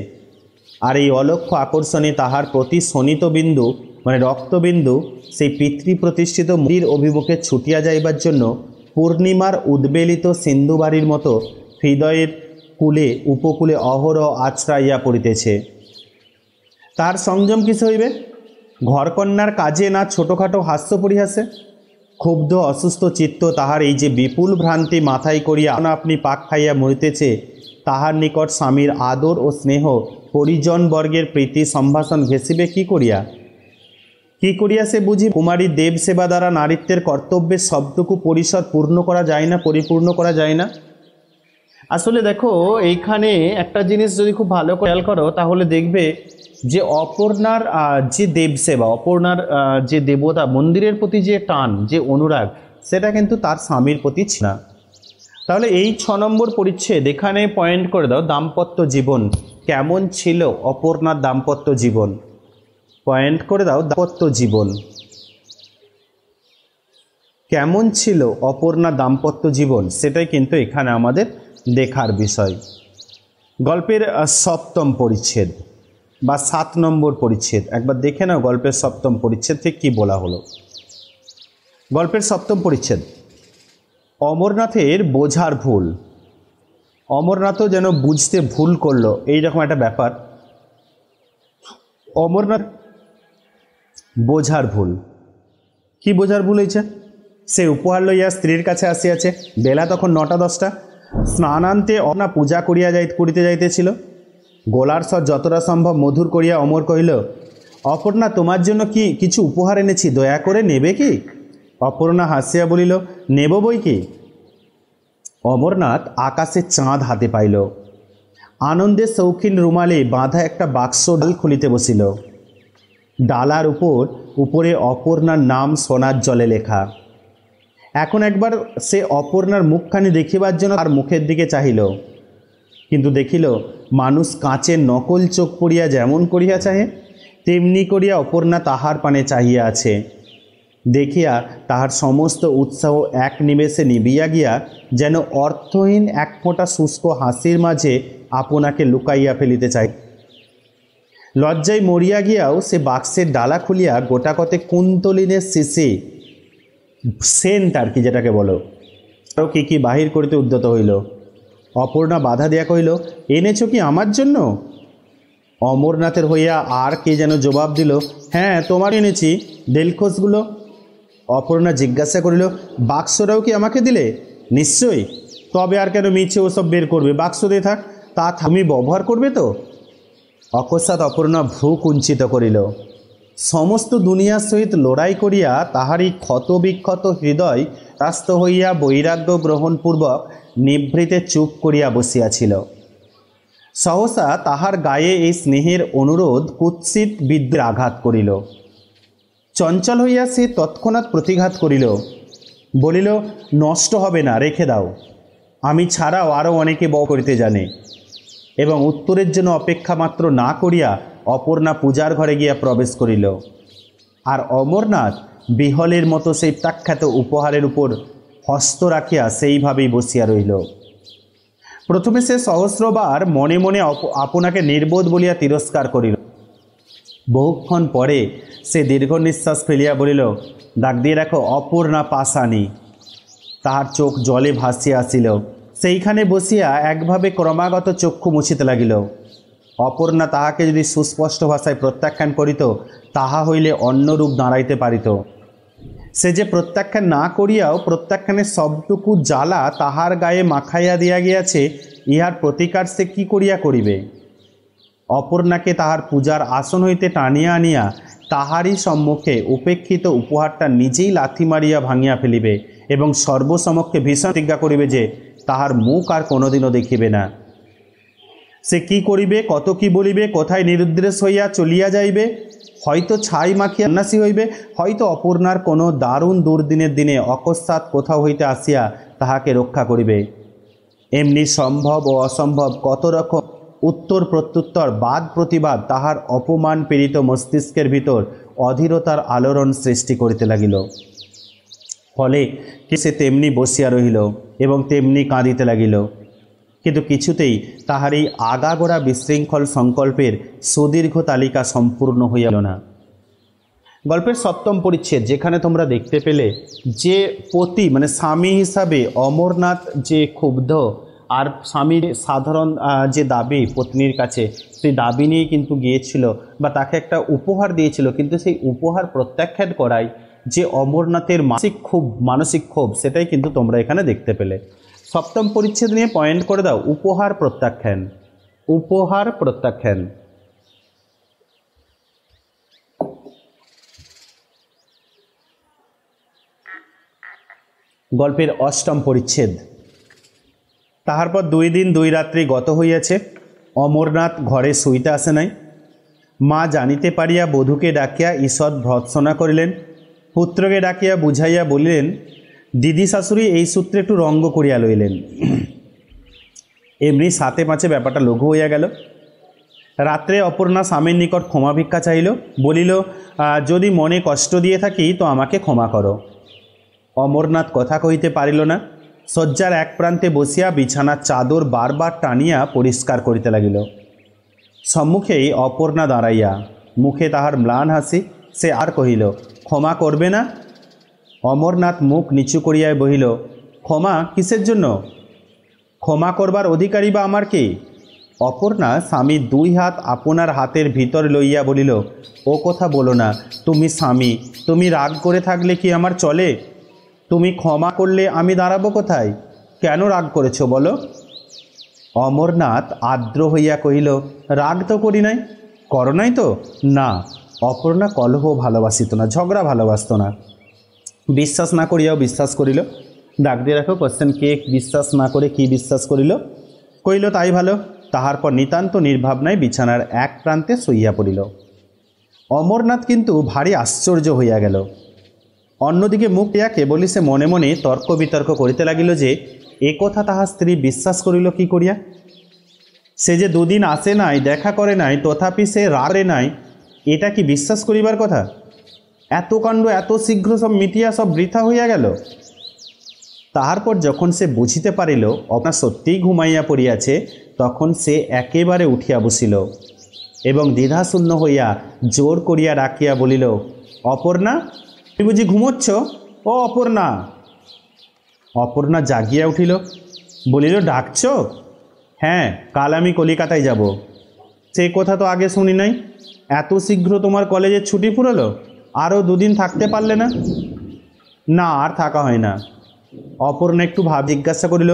Speaker 1: আর এই অলক্ষ্য আকর্ষণে তাহার প্রতি শোণিত বিন্দু রক্তবিন্দু সেই পিতৃপ্রতিষ্ঠিত মন্দির অভিমুখে ছুটিয়া যাইবার জন্য পূর্ণিমার উদ্বেলিত সিন্ধুবাড়ির মতো হৃদয়ের কূলে উপকূলে অহরহ আছড়াইয়া পড়িতেছে। তার সংযম কিসে হইবে? ঘরকন্যার কাজে না ছোটোখাটো হাস্য পরিহাসে? ক্ষুব্ধ অসুস্থ চিত্ত তাহার এই যে বিপুল ভ্রান্তি মাথায় করিয়া আপনি পাক খাইয়া মরিতেছে, তাহার নিকট স্বামীর আদর ও স্নেহ, পরিজনবর্গের প্রীতি সম্ভাষণ ঘেঁষিবে কি করিয়া? কি করিয়া সে বুঝি কুমারী দেব সেবা দ্বারা নারীত্বের কর্তব্যের সবটুকু পরিসর পূর্ণ করা যায় না, পরিপূর্ণ করা যায় না? আসলে দেখো, এইখানে একটা জিনিস যদি খুব ভালো করে খেয়াল করো তাহলে দেখবে যে অপর্ণার যে দেবসেবা, অপর্ণার যে দেবতা মন্দিরের প্রতি যে টান, যে অনুরাগ, সেটা কিন্তু তার স্বামীর প্রতি ছিল না। তাহলে এই 6 নম্বর পরিচ্ছেদ এখানে পয়েন্ট করে দাও, দাম্পত্য জীবন কেমন ছিল অপর্ণার দাম্পত্য জীবন। পয়েন্ট করে দাও, দাম্পত্য জীবন কেমন ছিল অপর্ণার দাম্পত্য জীবন, সেটাই কিন্তু এখানে আমাদের দেখার বিষয়। গল্পের 7ম পরিচ্ছেদ বা 7 নম্বর পরিচ্ছেদ একবার দেখে নাও। গল্পের 7ম পরিচ্ছেদ থেকে কী বলা হলো। গল্পের 7ম পরিচ্ছেদ, অমরনাথের বোঝার ভুল। অমরনাথও যেন বুঝতে ভুল করলো, এইরকম একটা ব্যাপার। অমরনাথ বোঝার ভুল। কি বোঝার ভুল হয়েছে? সে উপহার লইয়া স্ত্রীর কাছে আসিয়াছে, বেলা তখন 9টা-10টা। স্নানান্তে অপর্ণা পূজা করিতে যাইতেছিল। গোলার স্বর যতটা সম্ভব মধুর করিয়া অমর কহিল, অপর্ণা, তোমার জন্য কি কিছু উপহার এনেছি, দয়া করে নেবে কি? অপর্ণা হাসিয়া বলিল, নেব বই কি। অমরনাথ আকাশে চাঁদ হাতে পাইল। আনন্দের শৌখিন রুমালে বাঁধা একটা বাক্স ডাল খুলিতে বসিল। ডালার উপরে অপর্ণার নাম সোনার জলে লেখা। এখন একবার সে অপর্ণার মুখখানি দেখিবার জন্য তার মুখের দিকে চাহিল, কিন্তু দেখিল মানুষ কাঁচের নকল চোখ পড়িয়া যেমন করিয়া চাহে, তেমনি করিয়া অপর্ণা তাহার পানে চাহিয়া আছে। দেখিয়া তাহার সমস্ত উৎসাহ এক নিমেষে নিবিয়া গিয়া যেন অর্থহীন এক ফোঁটা শুষ্ক হাসির মাঝে আপনাকে লুকাইয়া ফেলিতে চাই। লজ্জায় মরিয়া গিয়াও সে বাক্সের ডালা খুলিয়া গোটাকতে কুন্তলিনের শিশি, সেন্ট আর কি যেটাকে বলো, আরও কী কী বাহির করিতে উদ্যত হইল। অপর্ণা বাধা দিয়া কহিল, এনেছো কি আমার জন্য? অমরনাথের হইয়া আর কে যেন জবাব দিল, হ্যাঁ, তোমার এনেছি, ডেলখোসগুলো। অপর্ণা জিজ্ঞাসা করিল, বাক্সটাও কি আমাকে দিলে? নিশ্চয়ই, তবে আর কেন মিছে ওসব বের করবে? বাক্স দিয়ে থাক, তা তুমি ব্যবহার করবে তো? অকস্মাৎ অপর্ণা ভ্রু কুঞ্চিত করিল। সমস্ত দুনিয়ার সহিত লড়াই করিয়া তাহারই ক্ষতবিক্ষত হৃদয় ত্রাস্ত হইয়া বৈরাগ্য গ্রহণপূর্বক নিভৃতে চুপ করিয়া বসিয়াছিল। সহসা তাহার গায়ে এই স্নেহের অনুরোধ কুৎসিত বিদ্যুৎ আঘাত করিল। চঞ্চল হইয়া সে তৎক্ষণাৎ প্রতিঘাত করিল, বলিল, নষ্ট হবে না, রেখে দাও, আমি ছাড়াও আরও অনেকে বউ করিতে জানে। এবং উত্তরের জন্য অপেক্ষা মাত্র না করিয়া অপর্ণা পূজার ঘরে গিয়া প্রবেশ করিল। আর অমরনাথ বিহলের মতো সেই প্রাখ্যাত উপহারের উপর হস্ত রাখিয়া সেইভাবেই বসিয়া রহিল। প্রথমে সে সহস্রবার মনে মনে আপনাকে নির্বোধ বলিয়া তিরস্কার করিল, বহুক্ষণ পরে সে দীর্ঘ নিঃশ্বাস ফেলিয়া বলিল, ডাক দিয়ে রাখো অপর্ণা পাশানি। তাহার চোখ জলে ভাসিয়া আসিল। সেইখানে বসিয়া একভাবে ক্রমাগত চক্ষু মুছিতে লাগিল। অপর্ণা তাহাকে যদি সুস্পষ্ট ভাষায় প্রত্যাখ্যান করিত, তাহা হইলে অন্য রূপ দাঁড়াইতে পারিত। সে যে প্রত্যাখ্যান না করিয়াও প্রত্যাখ্যানের সবটুকু জ্বালা তাহার গায়ে মাখাইয়া দিয়া গিয়াছে, ইহার প্রতিকার সে কি করিয়া করিবে? অপর্ণাকে তাহার পূজার আসন হইতে টানিয়া আনিয়া তাহারই সম্মুখে উপেক্ষিত উপহারটা নিজেই লাথি মারিয়া ভাঙিয়া ফেলিবে এবং সর্বসমক্ষে ভীষণ প্রতিজ্ঞা করিবে যে তাহার মুখ আর কোনোদিনও দেখিবে না। সে কি করিবে, কত কি বলিবে, কোথায় নিরুদ্দেশ হইয়া চলিয়া যাইবে, হয়তো ছাই মাখিয়া সন্ন্যাসী হইবে, হয়তো অপর্ণার কোনো দারুণ দুর্দিনের দিনে অকস্মাৎ কোথাও হইতে আসিয়া তাহাকে রক্ষা করিবে। এমনি সম্ভব ও অসম্ভব কত রকম উত্তর প্রত্যুত্তর বাদ প্রতিবাদ তাহার অপমান পীড়িত মস্তিষ্কের ভিতর অধীরতার আলোড়ন সৃষ্টি করিতে লাগিল। ফলে কি সে তেমনি বসিয়া রহিল এবং তেমনি কাঁদিতে লাগিল, কিন্তু কিছুতেই তাহার এই আগাগোড়া বিশৃঙ্খল সংকল্পের সুদীর্ঘ তালিকা সম্পূর্ণ হইল না। গল্পের 7ম পরিচ্ছেদ, যেখানে তোমরা দেখতে পেলে যে পতি মানে স্বামী হিসাবে অমরনাথ যে ক্ষুব্ধ, আর স্বামীর সাধারণ যে দাবি পত্নীর কাছে, সেই দাবি নিয়ে কিন্তু গিয়েছিল বা তাকে একটা উপহার দিয়েছিল, কিন্তু সেই উপহার প্রত্যাখ্যান করায় যে অমরনাথের মানসিক ক্ষোভ, সেটাই কিন্তু তোমরা এখানে দেখতে পেলে। 7ম পরিচ্ছেদ নিয়ে পয়েন্ট করে দাও, উপহার প্রত্যাখ্যান। উপহার প্রত্যাখ্যান। গল্পের 8ম পরিচ্ছেদ। তাহার পর 2 দিন 2 রাত্রি গত হইয়াছে। অমরনাথ ঘরে শুইতে আসে নাই। মা জানিতে পারিয়া বধূকে ডাকিয়া ঈষৎ ভর্ৎসনা করিলেন। পুত্রকে ডাকিয়া বুঝাইয়া বলিলেন, দিদি শাশুড়ি এই সূত্রে একটু রঙ্গ করিয়া লইলেন। এমনি 7-5 ব্যাপারটা লঘু হইয়া গেল। রাত্রে অপর্ণা স্বামীর নিকট ক্ষমা ভিক্ষা চাইল, বলিল, যদি মনে কষ্ট দিয়ে থাকি তো আমাকে ক্ষমা করো। অমরনাথ কথা কহিতে পারিল না। শয্যার এক প্রান্তে বসিয়া বিছানার চাদর বারবার টানিয়া পরিষ্কার করিতে লাগিল। সম্মুখেই অপর্ণা দাঁড়াইয়া, মুখে তাহার ম্লান হাসি। সে আর কহিল, ক্ষমা করবে না? অমরনাথ মুখ নিচু করিয়া বহিল, ক্ষমা কিসের জন্য? ক্ষমা করবার অধিকারী বা আমার কি? অপর্ণা স্বামীর 2 হাত আপনার হাতের ভিতর লইয়া বলিল, ও কথা বলো না, তুমি স্বামী, তুমি রাগ করে থাকলে কি আমার চলে? তুমি ক্ষমা করলে আমি দাঁড়াবো কোথায়? কেন রাগ করেছ বলো? অমরনাথ আর্দ্র হইয়া কহিল, রাগ তো করি নাই। করো নাই তো? না। অপর্ণা কলহ ভালোবাসিত না, ঝগড়া ভালোবাসত না। বিশ্বাস না করিয়াও বিশ্বাস করিল। ডাক দিয়ে রাখো, কোশ্চেন, কে বিশ্বাস না করে কি বিশ্বাস করিল? কইল, তাই ভালো। তাহার পর নিতান্ত নির্ভাবনায় বিছানার এক প্রান্তে শুইয়া পড়িল। অমরনাথ কিন্তু ভারী আশ্চর্য হইয়া গেল। অন্যদিকে মুখ দিয়া কেবলই সে মনে মনে তর্ক বিতর্ক করিতে লাগিল যে এ কথা তাহার স্ত্রী বিশ্বাস করিল কি করিয়া। সে যে 2 দিন আসে নাই, দেখা করে নাই, তথাপি সে রাগে নাই, এটা কি বিশ্বাস করিবার কথা? এত কাণ্ড এত শীঘ্র সব মিটিয়া সব বৃথা হইয়া গেল। তাহার পর যখন সে বুঝিতে পারিল আপনার সত্যিই ঘুমাইয়া পড়িয়াছে, তখন সে একেবারে উঠিয়া বসিল এবং দ্বিধাশূন্য হইয়া জোর করিয়া ডাকিয়া বলিল, অপর্ণা, তুমি বুঝি ঘুমোচ্ছ? ও অপর্ণা! অপর্ণা জাগিয়া উঠিল, বলিল, ডাকছ? হ্যাঁ, কাল আমি কলিকাতায় যাব। সে কথা তো আগে শুনি নাই। এত শীঘ্র তোমার কলেজের ছুটি ফুরলো? আরও 2 দিন থাকতে পারলে না? না, আর থাকা হয় না। অপর্ণা একটু ভাব জিজ্ঞাসা করিল,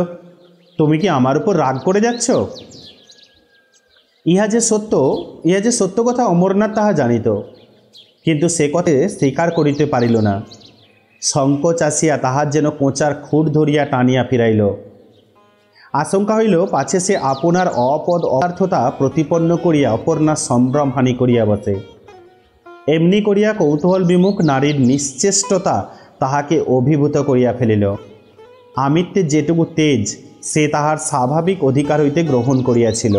Speaker 1: তুমি কি আমার উপর রাগ করে যাচ্ছ? ইহা যে সত্য কথা অমরনাথ তাহা জানিত, কিন্তু সে কথা স্বীকার করিতে পারিল না। সংকোচ আসিয়া তাহার যেন কোঁচার খুঁট ধরিয়া টানিয়া ফিরাইল। আশঙ্কা হইল পাছে সে আপনার অপদার্থতা প্রতিপন্ন করিয়া অপর্ণার সম্ভ্রমহানি করিয়া বসে। এমনি করিয়া কৌতূহল বিমুখ নারীর নিশ্চেষ্টতা তাহাকে অভিভূত করিয়া ফেলিল। আমিত্বের যেটুকু তেজ সে তাহার স্বাভাবিক অধিকার হইতে গ্রহণ করিয়াছিল,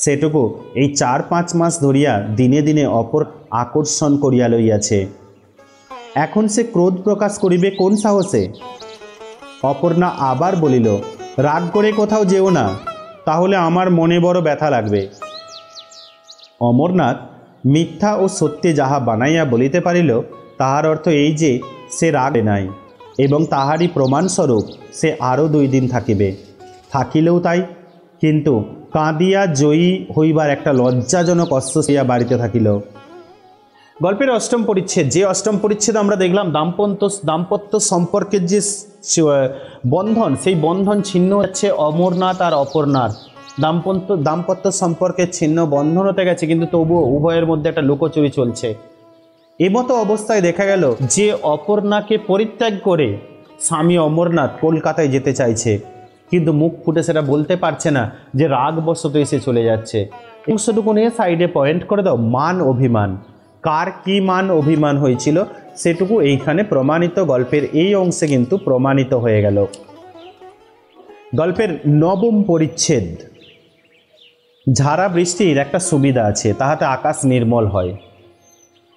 Speaker 1: সেটুকু এই 4-5 মাস ধরিয়া দিনে দিনে অপর আকর্ষণ করিয়া লইয়াছে। এখন সে ক্রোধ প্রকাশ করিবে কোন সাহসে? অপর্ণা আবার বলিল, রাগ করে কোথাও যেও না, তাহলে আমার মনে বড় ব্যথা লাগবে। অমরনাথ মিথ্যা ও সত্যি যাহা বানাইয়া বলিতে পারিল, তাহার অর্থ এই যে সে রাগে নাই এবং তাহারই প্রমাণস্বরূপ সে আরও 2 দিন থাকিবে। থাকিলেও তাই, কিন্তু কাঁদিয়া জয়ী হইবার একটা লজ্জাজনক অস্ত্র হইয়া বাড়িতে থাকিল। গল্পের অষ্টম পরিচ্ছেদ, যে অষ্টম পরিচ্ছেদ আমরা দেখলাম দাম্পত্য সম্পর্কের যে বন্ধন, সেই বন্ধন ছিন্ন হচ্ছে অমরনাথ আর অপর্ণার। দাম্পত্য সম্পর্কের ছিন্ন বন্ধন হতে গেছে, কিন্তু তবুও উভয়ের মধ্যে একটা লুকোচুরি চলছে। এমতো অবস্থায় দেখা গেল যে অপর্ণাকে পরিত্যাগ করে স্বামী অমরনাথ কলকাতায় যেতে চাইছে, কিন্তু মুখ ফুটে সেটা বলতে পারছে না, যে রাগবশত এসে চলে যাচ্ছে। অংশটুকু নিয়ে সাইডে পয়েন্ট করে দাও। মান অভিমান, কার কি মান অভিমান হয়েছিল সেটুকু এইখানে প্রমাণিত, গল্পের এই অংশে কিন্তু প্রমাণিত হয়ে গেল। গল্পের নবম পরিচ্ছেদ। ঝাড়া বৃষ্টির একটা সুবিধা আছে, তাহাতে আকাশ নির্মল হয়।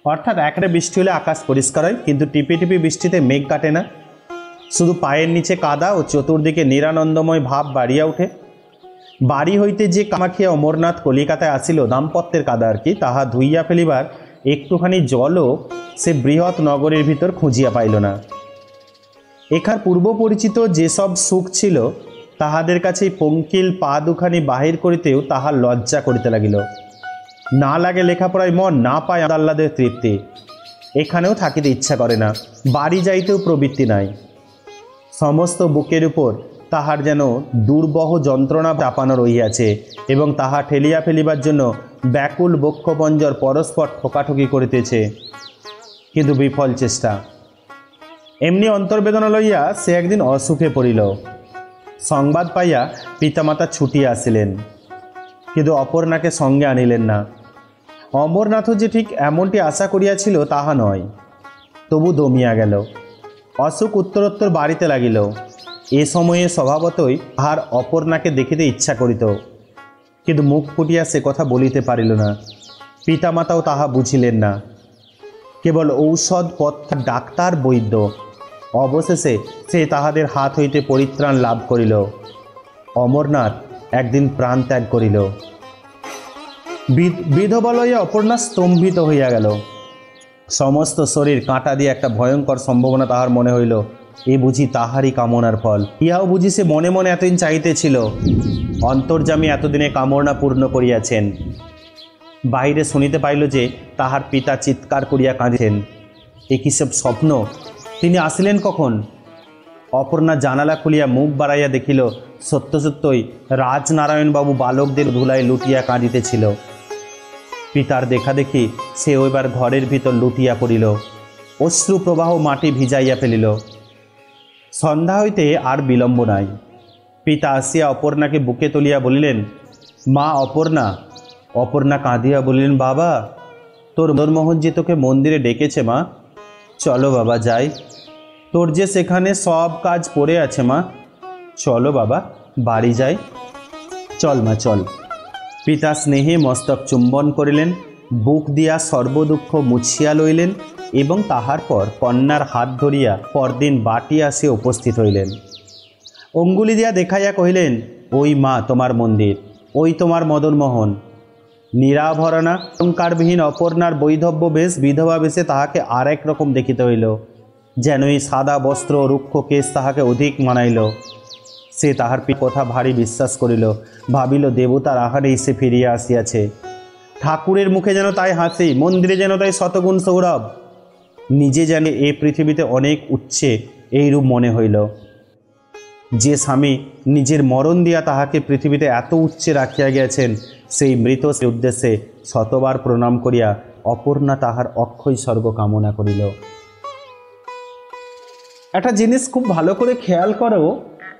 Speaker 1: অর্থাৎ একটা বৃষ্টি হলে আকাশ পরিষ্কার হয়, কিন্তু টিপি টিপি বৃষ্টিতে মেঘ কাটে না, শুধু পায়ের নিচে কাদা ও চতুর্দিকে নিরানন্দময় ভাব বাড়িয়া ওঠে। বাড়ি হইতে যে কামাখিয়া অমরনাথ কলিকাতায় আসিল, দাম্পত্যের কাদা আর কি, তাহা ধুইয়া ফেলিবার একটুখানি জলও সে বৃহৎ নগরের ভিতর খুঁজিয়া পাইল না। এখার পূর্ব পরিচিত যেসব সুখ ছিল, তাহাদের কাছে পঙ্কিল পা দুখানি বাহির করিতেও তাহার লজ্জা করিতে লাগিল। না লাগে লেখাপড়ায় মন, না পায় আহ্লাদের তৃপ্তি, এখানেও থাকিতে ইচ্ছা করে না, বাড়ি যাইতেও প্রবৃত্তি নাই। সমস্ত বুকের উপর তাহার যেন দুর্বহ যন্ত্রণা চাপানো রহিয়াছে, এবং তাহা ঠেলিয়া ফেলিবার জন্য ব্যাকুল বক্ষপঞ্জর পরস্পর ঠোকাঠুকি করিতেছে, কিন্তু বিফল চেষ্টা। এমনি অন্তর্বেদনা লইয়া সে একদিন অসুখে পড়িল। সংবাদ পাইয়া পিতামাতা ছুটিয়া আসিলেন, কিন্তু অপর্ণাকে সঙ্গে আনিলেন না। অমরনাথও যে ঠিক এমনটি আশা করিয়াছিল তাহা নয়, তবু দমিয়া গেল। অসুখ উত্তরোত্তর বাড়িতে লাগিল। এ সময়ে স্বভাবতই তাহার অপর্ণাকে দেখিতে ইচ্ছা করিত, কিন্তু মুখ ফুটিয়া সে কথা বলিতে পারিল না। পিতামাতাও তাহা বুঝিলেন না, কেবল ঔষধ পথ্য ডাক্তার বৈদ্য। অবশেষে সে তাহাদের হাত হইতে পরিত্রাণ লাভ করিল। অমরনাথ একদিন প্রাণ ত্যাগ করিল। বিধবা লইয়া অপর্ণা স্তম্ভিত হইয়া গেল। সমস্ত শরীর কাঁটা দিয়ে একটা ভয়ঙ্কর সম্ভাবনা তাহার মনে হইল। এ বুঝি তাহারই কামনার ফল। ইহাও বুঝি সে মনে মনে এতদিন চাইতেছিল। অন্তর্যামী এতদিনে কামনা পূর্ণ করিয়াছেন। বাহিরে শুনিতে পাইল যে তাহার পিতা চিৎকার করিয়া কাঁদিতেন। এ কি সব স্বপ্ন? তিনি আসিলেন কখন? অপর্ণা জানালা খুলিয়া মুখ বাড়াইয়া দেখিল, সত্য সত্যই রাজনারায়ণবাবু বালকদের ধুলায় লুটিয়া কাঁদিতেছিল। পিতার দেখা দেখি সে এবার ঘরের ভিতর লুটিয়া পড়িল, অশ্রু প্রবাহ মাটি ভিজাইয়া ফেলিল। সন্ধ্যা হইতে আর বিলম্ব নাই। পিতা আসিয়া অপর্ণাকে বুকে তুলিয়া বলিলেন, মা অপর্ণা। অপর্ণা কাঁদিয়া বলিলেন, বাবা, তোর মদনমোহনজি তোকে মন্দিরে ডেকেছে মা, চলো বাবা যাই। তোর যে সেখানে সব কাজ পড়ে আছে মা, চলো বাবা বাড়ি যাই, চল মা চল। পিতা স্নেহে মস্তক চুম্বন করিলেন, বুক দিয়া সর্বদুঃখ মুছিয়া লইলেন, এবং তাহার পর কন্যার হাত ধরিয়া পরদিন বাটি আসিয়া উপস্থিত হইলেন। অঙ্গুলি দিয়া দেখাইয়া কহিলেন, ওই মা তোমার মন্দির, ওই তোমার মদনমোহন। নিরাভরণা অলঙ্কারবিহীন অপর্ণার বৈধব্য বেশ বিধবা বেশে তাহাকে আর এক রকম দেখিতে হইল, যেন এই সাদা বস্ত্র রুক্ষ কেশ তাহাকে অধিক মানাইল। সে তাহার কথা ভারী বিশ্বাস করিল, ভাবিল দেবতার আহারে সে ফিরিয়া আসিয়াছে। ঠাকুরের মুখে যেন তাই হাসি, মন্দিরে যেন তাই শতগুণ সৌরভ। নিজে যেন এ পৃথিবীতে অনেক উচ্চে এইরূপ মনে হইল। যে স্বামী নিজের মরণ দিয়া তাহাকে পৃথিবীতে এত উচ্চে রাখিয়া গিয়াছেন, সেই মৃত উদ্দেশ্যে শতবার প্রণাম করিয়া অপর্ণা তাহার অক্ষয় স্বর্গ কামনা করিল। একটা জিনিস খুব ভালো করে খেয়াল করো,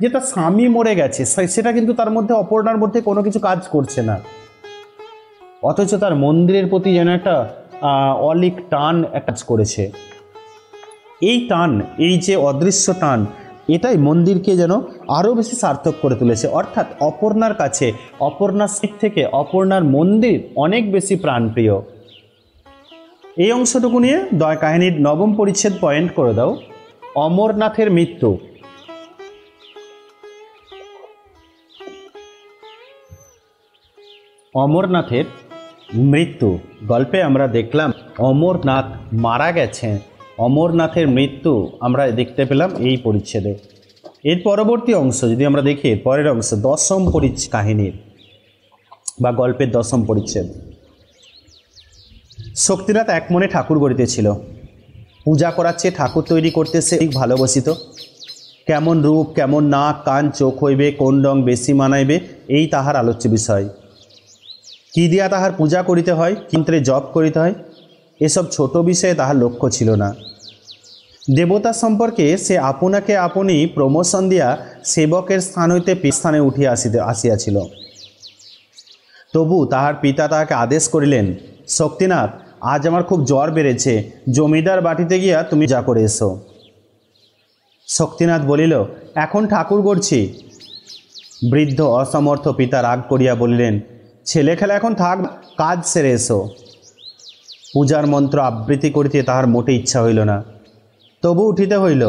Speaker 1: যে তার স্বামী মরে গেছে, সেটা কিন্তু তার মধ্যে অপর্ণার মধ্যে কোনো কিছু কাজ করছে না, অথচ তার মন্দিরের প্রতি যেন একটা অলিক টান কাজ করেছে। এই টান, এই যে অদৃশ্য টান, এটাই মন্দিরকে যেন আরও বেশি সার্থক করে তুলেছে। অর্থাৎ অপর্ণার কাছে, অপর্ণার দিক থেকে অপর্ণার মন্দির অনেক বেশি প্রাণপ্রিয়। এই অংশটুকু নিয়ে কাহিনীর নবম পরিচ্ছেদ পয়েন্ট করে দাও। অমরনাথের মৃত্যু। অমরনাথের মৃত্যু গল্পে আমরা দেখলাম অমরনাথ মারা গেছেন, অমরনাথের মৃত্যু আমরা দেখতে পেলাম এই পরিচ্ছেদে। এর পরবর্তী অংশ যদি আমরা দেখি, পরের অংশ দশম পরিচ্ছেদ কাহিনীর বা গল্পের দশম পরিচ্ছেদ। শক্তিনাথ এক মনে ঠাকুর গড়িতেছিল, পূজা করার চেয়ে ঠাকুর তৈরি করতে সে ঠিক ভালোবাসিত। কেমন রূপ, কেমন নাক, কান, চোখ হইবে, কোন রং বেশি মানাইবে, এই তাহার আলোচ্য বিষয়। কি দিয়া তাহার পূজা করিতে হয়, কিন্ত্রে জপ করিতে হয়, এসব ছোট বিষয়ে তাহার লক্ষ্য ছিল না। দেবতা সম্পর্কে সে আপনাকে আপনি প্রমোশন দিয়া সেবকের স্থান হইতে স্থানে উঠিয়া আসিয়াছিল। তবু তাহার পিতা তাহাকে আদেশ করিলেন, শক্তিনাথ, আজ আমার খুব জ্বর বেড়েছে, জমিদার বাটিতে গিয়া তুমি যা করে এসো। শক্তিনাথ বলিল, এখন ঠাকুর গড়ছি। বৃদ্ধ অসমর্থ পিতা রাগ করিয়া বলিলেন, ছেলে খেলা এখন থাক, কাজ সেরে এসো। পূজার মন্ত্র আবৃত্তি করিতে তাহার মোটে ইচ্ছা হইল না, তবু উঠিতে হইল।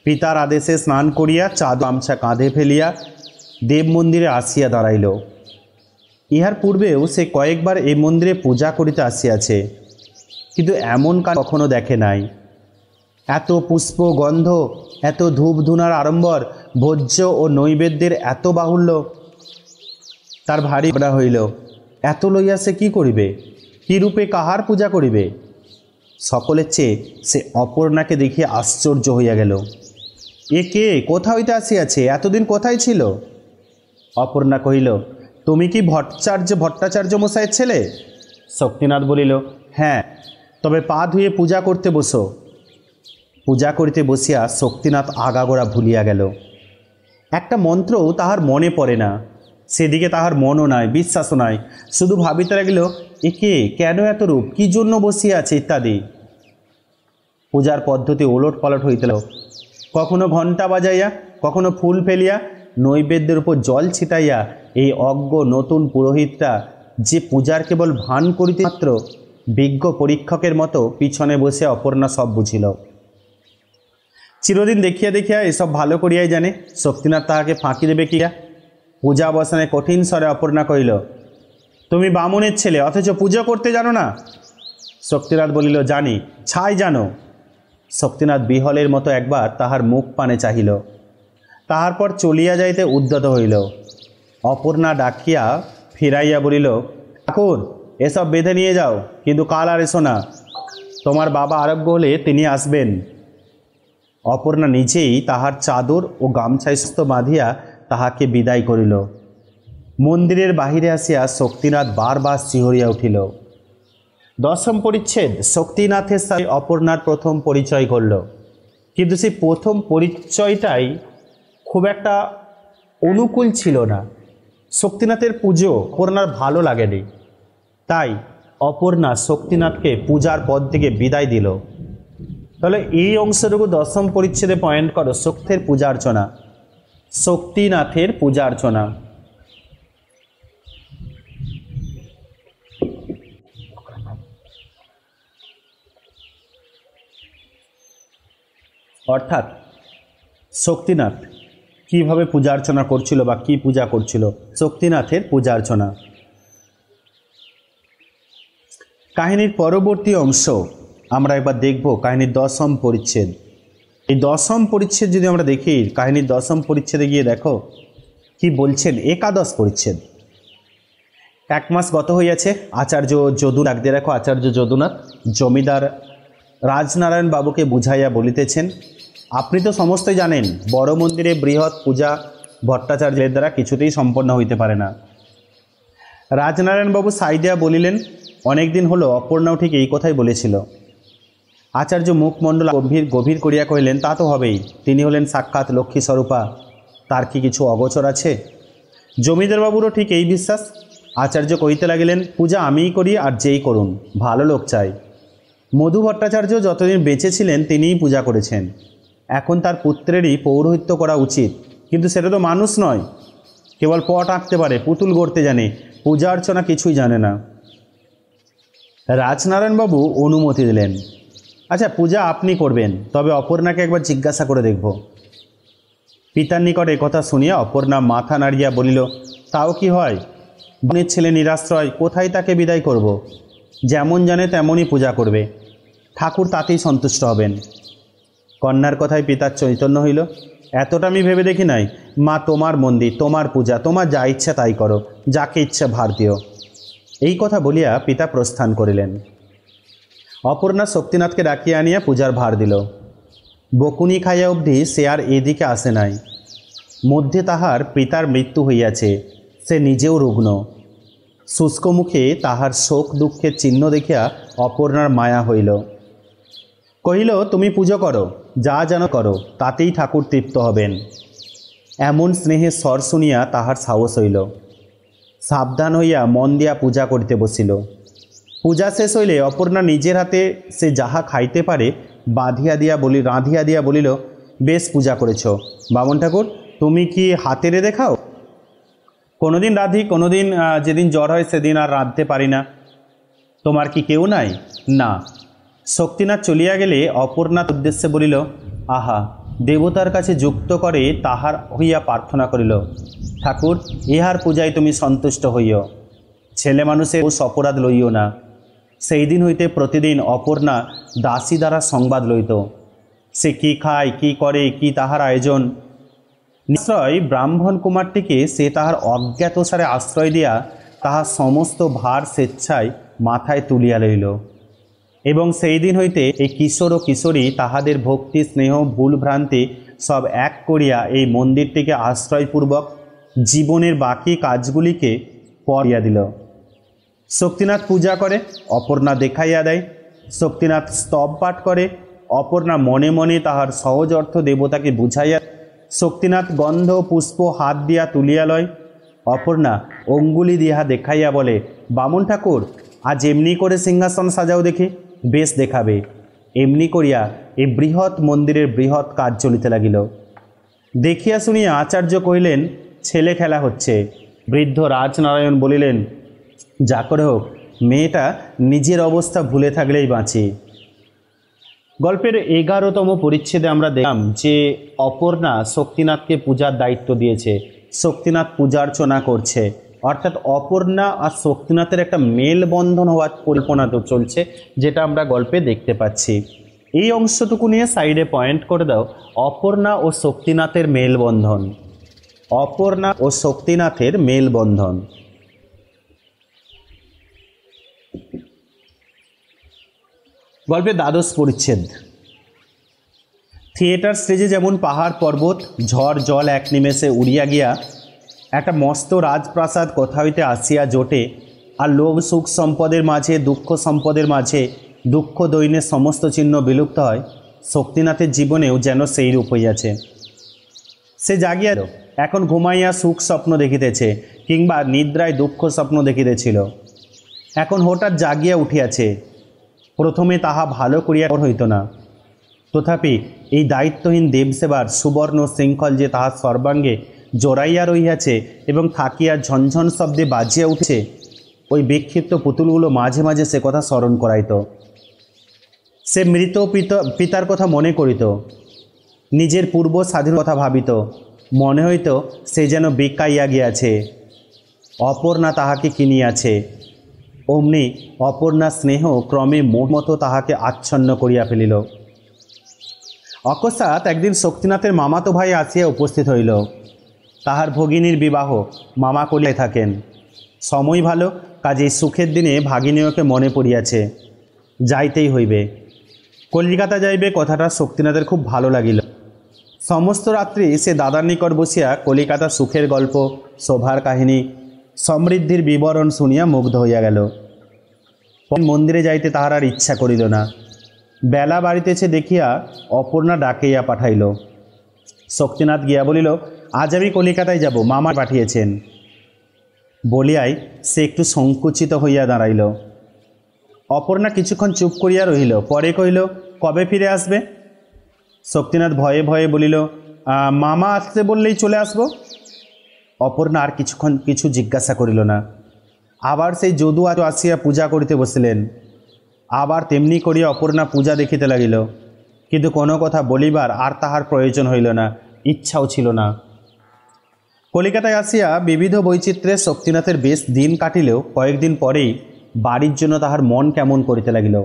Speaker 1: পিতার আদেশে স্নান করিয়া চাদর গামছা কাঁধে ফেলিয়া দেব মন্দিরে আসিয়া দাঁড়াইল। ইহার পূর্বেও সে কয়েকবার এই মন্দিরে পূজা করিতে আসিয়াছে, কিন্তু এমন কাজ কখনো দেখে নাই। এত পুষ্প গন্ধ, এত ধূপ ধুনার আড়ম্বর, ভোজ্য ও নৈবেদ্যের এত বাহুল্য তার ভারী ভাবনা হইল। এত লইয়া সে কি করিবে, কি রূপে কাহার পূজা করিবে? সকলের চেয়ে সে অপর্ণাকে দেখিয়া আশ্চর্য হইয়া গেল। এ কে, কোথা হইতে আসিয়াছে, এতদিন কোথায় ছিল? অপর্ণা কহিল, তুমি কি ভট্টাচার্য মশাইয়ের ছেলে? শক্তিনাথ বলিল, হ্যাঁ, তবে পা ধুয়ে পূজা করতে বসো। পূজা করিতে বসিয়া শক্তিনাথ আগাগোড়া ভুলিয়া গেল। একটা মন্ত্রও তাহার মনে পড়ে না, সেদিকে তাহার মনও নাই, বিশ্বাসও নাই। শুধু ভাবিতে লাগিল, একে কেন এত রূপ, কি জন্য বসিয়া আছে ইত্যাদি। পূজার পদ্ধতি ওলট পালট হইতে লাগল। কখনো ঘণ্টা বাজাইয়া, কখনো ফুল ফেলিয়া, নৈবেদ্যের উপর জল ছিটাইয়া এই অজ্ঞ নতুন পুরোহিতটা যে পূজার কেবল ভান করিতে মাত্র, বিজ্ঞ পরীক্ষকের মতো পিছনে বসে অপর্ণা সব বুঝিল। চিরদিন দেখিয়া দেখিয়া এসব ভালো করিয়াই জানে, শক্তিনাথ তাহাকে ফাঁকি দেবে কিয়া। পূজা বসানে কঠিন স্বরে অপর্ণা কহিল, তুমি বামুনের ছেলে, অথচ পুজো করতে জানো না? শক্তিনাথ বলিল, জানি, ছাই জানো। শক্তিনাথ বিহলের মতো একবার তাহার মুখ পানে চাহিল, তাহার পর চলিয়া যাইতে উদ্যত হইল। অপর্ণা ডাকিয়া ফিরাইয়া বলিল, ঠাকুর, এসব বেঁধে নিয়ে যাও, কিন্তু কাল আর এসো না। তোমার বাবা আরোগ্য হলে তিনি আসবেন। অপর্ণা নিজেই তাহার চাদর ও গামছাইস্ত বাঁধিয়া তাহাকে বিদায় করিল। মন্দিরের বাহিরে আসিয়া শক্তিনাথ বারবার শিহরিয়া উঠিল। দশম পরিচ্ছেদ। শক্তিনাথের সাথে অপর্ণার প্রথম পরিচয় ঘটল, কিন্তু সেই প্রথম পরিচয়টাই খুব একটা অনুকূল ছিল না। শক্তিনাথের পুজো অপর্ণার ভালো লাগেনি, তাই অপর্ণা শক্তিনাথকে পূজার পদ থেকে বিদায় দিল। তাহলে এই অংশটুকু দশম পরিচ্ছেদে পয়েন্ট করো, শক্তির পূজা অর্চনা, শক্তিনাথের পূজা অর্চনা। অর্থাৎ শক্তিনাথ কীভাবে পূজা অর্চনা করছিল বা কি পূজা করছিল, শক্তিনাথের পূজা অর্চনা। কাহিনীর পরবর্তী অংশ আমরা এবার দেখব, কাহিনীর দশম পরিচ্ছেদ। এই দশম পরিচ্ছেদ যদি আমরা দেখি, কাহিনীর দশম পরিচ্ছেদে গিয়ে দেখো কি বলছেন। একাদশ পরিচ্ছেদ। 1 মাস গত হইয়াছে। আচার্য যদু, ডাক দিয়ে রাখো আচার্য যদুনাথ, জমিদার রাজনারায়ণ বাবুকে বুঝাইয়া বলিতেছেন, আপনি তো সমস্তই জানেন, বড় মন্দিরে বৃহৎ পূজা ভট্টাচার্যের দ্বারা কিছুতেই সম্পন্ন হইতে পারে না। রাজনারায়ণবাবু সাইদিয়া বলিলেন, অনেক দিন হলো অপর্ণাও ঠিক এই কথাই বলেছিল। আচার্য মুখমণ্ডল গভীর করিয়া কহিলেন, তা তো হবেই, তিনি হলেন সাক্ষাৎ লক্ষ্মী স্বরূপা, তার কি কিছু অগোচর আছে? জমিদারবাবুরও ঠিক এই বিশ্বাস। আচার্য কহিতে লাগিলেন, পূজা আমিই করি, আর যেই করুন, ভালো লোক চাই। মধু ভট্টাচার্য যতদিন বেঁচে ছিলেন তিনিই পূজা করেছেন, এখন তার পুত্রেরই পৌরোহিত্য করা উচিত। কিন্তু সেটা তো মানুষ নয়, কেবল পট আঁকতে পারে, পুতুল গড়তে জানে, পূজা অর্চনা কিছুই জানে না। রাজনারায়ণবাবু অনুমতি দিলেন, আচ্ছা পূজা আপনি করবেন, তবে অপর্ণাকে একবার জিজ্ঞাসা করে দেখব। পিতার নিকট কথা শুনিয়া অপর্ণা মাথা নাড়িয়া বলিল, তাও কি হয়? বোনের ছেলে নিরাশ্রয়, কোথায় তাকে বিদায় করব। যেমন জানে তেমনই পূজা করবে, ঠাকুর তাতেই সন্তুষ্ট হবেন। কন্যার কথায় পিতার চৈতন্য হইল। এতটা আমি ভেবে দেখি নাই। মা, তোমার মন্দির, তোমার পূজা, তোমার যা ইচ্ছা তাই করো, যাকে ইচ্ছা ভার দিও। এই কথা বলিয়া পিতা প্রস্থান করিলেন। অপর্ণা শক্তিনাথকে ডাকিয়া আনিয়া পূজার ভার দিল। বকুনি খাইয়া অবধি সে আর এদিকে আসে নাই। মধ্যে তাহার পিতার মৃত্যু হইয়াছে, সে নিজেও রুগ্ন। শুষ্ক মুখে তাহার শোক দুঃখের চিহ্ন দেখিয়া অপর্ণার মায়া হইল। কহিল, তুমি পুজো করো, যা যেন করো, তাতেই ঠাকুর তৃপ্ত হবেন। এমন স্নেহের স্বর শুনিয়া তাহার সাহস হইল। সাবধান হইয়া মন দিয়া পূজা করিতে বসিল। পূজা শেষ হইলে অপর্ণা নিজের হাতে সে যাহা খাইতে পারে রাঁধিয়া দিয়া বলিল, বেশ পূজা করেছ বামন ঠাকুর, তুমি কি হাতে রেঁধে খাও? কোনোদিন রাঁধি, কোনোদিন যেদিন জ্বর হয় সেদিন আর রাঁধতে পারি না। তোমার কি কেউ নাই? না। শক্তিনাথ চলিয়া গেলে অপর্ণার উদ্দেশ্যে বলিল, আহা, দেবতার কাছে যুক্ত করে তাহার হইয়া প্রার্থনা করিল, ঠাকুর, ইহার পূজায় তুমি সন্তুষ্ট হইও, ছেলে মানুষের অপরাধ লইও না। সেই দিন হইতে প্রতিদিন অপর্ণা দাসী দ্বারা সংবাদ লইত। সে কি খায়, কি করে, কি তাহার আয়োজন। নিশ্চয় ব্রাহ্মণ কুমারটিকে সে তাহার অজ্ঞাতসারে আশ্রয় দিয়া তাহার সমস্ত ভার স্বেচ্ছায় মাথায় তুলিয়া লইল। এবং সেই দিন হইতে এই কিশোর ও কিশোরী তাহাদের ভক্তি, স্নেহ, ভুল ভ্রান্তি সব এক করিয়া এই মন্দিরটিকে আশ্রয়পূর্বক জীবনের বাকি কাজগুলিকে করিয়া দিল। শক্তিনাথ পূজা করে, অপর্ণা দেখাইয়া দেয়। শক্তিনাথ স্তব পাঠ করে, অপর্ণা মনে মনে তাহার সহজ অর্থ দেবতাকে বুঝাইয়া। শক্তিনাথ গন্ধ পুষ্প হাত দিয়া তুলিয়া লয়। অপর্ণা অঙ্গুলি দিয়া দেখাইয়া বলে, বামন ঠাকুর, আজ এমনি করে সিংহাসন সাজাও দেখি। বেশ দেখাবে। এমনি করিয়া এই বৃহৎ মন্দিরের বৃহৎ কাজ চলিতে লাগিল। দেখিয়া শুনিয়া আচার্য কহিলেন, ছেলে খেলা হচ্ছে। বৃদ্ধ রাজনারায়ণ বলিলেন, যা করে হোক, মেয়েটা নিজের অবস্থা ভুলে থাকলেই বাঁচি। গল্পের 11তম পরিচ্ছেদে আমরা দেখলাম যে অপর্ণা শক্তিনাথকে পূজার দায়িত্ব দিয়েছে। শক্তিনাথ পূজার্চনা করছে, অর্থাৎ অপর্ণা আর শক্তিনাথের একটা মেলবন্ধন হওয়ার পরিকল্পনা তো চলছে, যেটা আমরা গল্পে দেখতে পাচ্ছি। এই অংশটুকু নিয়ে সাইডে পয়েন্ট করে দাও, অপর্ণা ও শক্তিনাথের মেলবন্ধন। অপর্ণা ও শক্তিনাথের মেলবন্ধন। গল্পে 12 পরিচ্ছেদ। থিয়েটার স্টেজে যেমন পাহাড় পর্বত ঝড় জল এক নিমেষে উড়িয়া গিয়া একটা মস্ত রাজপ্রাসাদ কোথা হইতে আসিয়া জোটে, আর লোভ সুখ সম্পদের মাঝে, দুঃখ সম্পদের মাঝে দুঃখ দৈন্যের সমস্ত চিহ্ন বিলুপ্ত হয়, শক্তিনাথের জীবনেও যেন সেই রূপ হইয়াছে। সে জাগিয়া এখন ঘুমাইয়া সুখ স্বপ্ন দেখিতেছে, কিংবা নিদ্রায় দুঃখ স্বপ্ন দেখিতেছিল। এখন হঠাৎ জাগিয়া উঠিয়াছে। প্রথমে তাহা ভালো করিয়া হইত না, তথাপি এই দায়িত্বহীন দেবসেবার সুবর্ণ শৃঙ্খল যে তাহার সর্বাঙ্গে জড়াইয়া রহিয়াছে এবং থাকিয়া ঝনঝন শব্দে বাজিয়া উঠছে, ওই বিক্ষিপ্ত পুতুলগুলো মাঝে মাঝে সে কথা স্মরণ করাইত। সে মৃত পিতার কথা মনে করিত, নিজের পূর্ব স্বাধীন কথা ভাবিত। মনে হইত সে যেন বিকাইয়া গিয়াছে, অপর্ণা তাহাকে কিনিয়াছে। অমনি অপর্ণা স্নেহ ক্রমে মোহমতো তাহাকে আচ্ছন্ন করিয়া ফেলিল। অকস্মাৎ একদিন শক্তিনাথের মামাতো ভাই আসিয়া উপস্থিত হইল। তাহার ভগিনীর বিবাহ মামা করিয়া থাকেন। সময় ভালো, কাজেই সুখের দিনে ভাগিনীয়কে মনে পড়িয়াছে, যাইতেই হইবে। কলিকাতা যাইবে কথাটা শক্তিনাথের খুব ভালো লাগিল। সমস্ত রাত্রি সে দাদার নিকট বসিয়া কলিকাতা সুখের গল্প, শোভার কাহিনী, সমৃদ্ধির বিবরণ শুনিয়া মুগ্ধ হইয়া গেল। মন্দিরে যাইতে তাহার আর ইচ্ছা করিল না। বেলা বাড়িতেছে দেখিয়া অপর্ণা ডাকিয়া পাঠাইল। শক্তিনাথ গিয়া বলিল, আজ আমি কলিকাতায় যাব, মামা পাঠিয়েছেন। বলিয়াই সে একটু সংকুচিত হইয়া দাঁড়াইল। অপর্ণা কিছুক্ষণ চুপ করিয়া রহিল, পরে কহিল, কবে ফিরে আসবে? শক্তিনাথ ভয়ে ভয়ে বলিল, মামা আসতে বললেই চলে আসব। অপর্ণা আর কিছু জিজ্ঞাসা করিল না। আবার সেই যদু আসিয়া পূজা করিতে বসিলেন। আবার তেমনি করিয়া অপর্ণা পূজা দেখিতে লাগিল, কিন্তু কোনো কথা বলিবার আর তাহার প্রয়োজন হইল না, ইচ্ছাও ছিল না। কলিকাতায় আসিয়া বিবিধ বৈচিত্র্যে শক্তিনাথের বেশ দিন কাটিলেও কয়েকদিন পরেই বাড়ির জন্য তাহার মন কেমন করিতে লাগিল।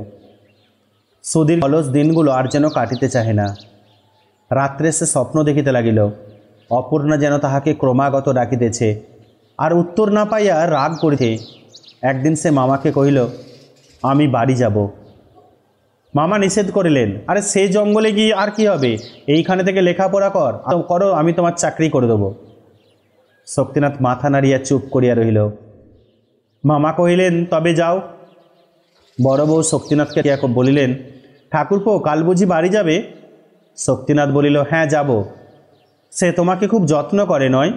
Speaker 1: সুদীর অলস দিনগুলো আর যেন কাটিতে চাহে না। রাত্রে সে স্বপ্ন দেখিতে লাগিল, অপর্ণা যেন তাহাকে ক্রমাগত ডাকিতেছে, আর উত্তর না পাইয়া রাগ করিতে একদিন সে মামাকে কহিল, আমি বাড়ি যাব। মামা নিষেধ করিলেন, আরে সে জঙ্গলে গিয়ে আর কি হবে, এইখানে থেকে লেখাপড়া করো, আমি তোমার চাকরি করে দেব। শক্তিনাথ মাথা নাড়িয়া চুপ করিয়া রহিল। মামা কহিলেন, তবে যাও। বড় বউ শক্তিনাথকে বলিলেন, ঠাকুরপো কাল বুঝি বাড়ি যাবে? শক্তিনাথ বলিল, হ্যাঁ যাব। সে তোমাকে খুব যত্ন করে নয়?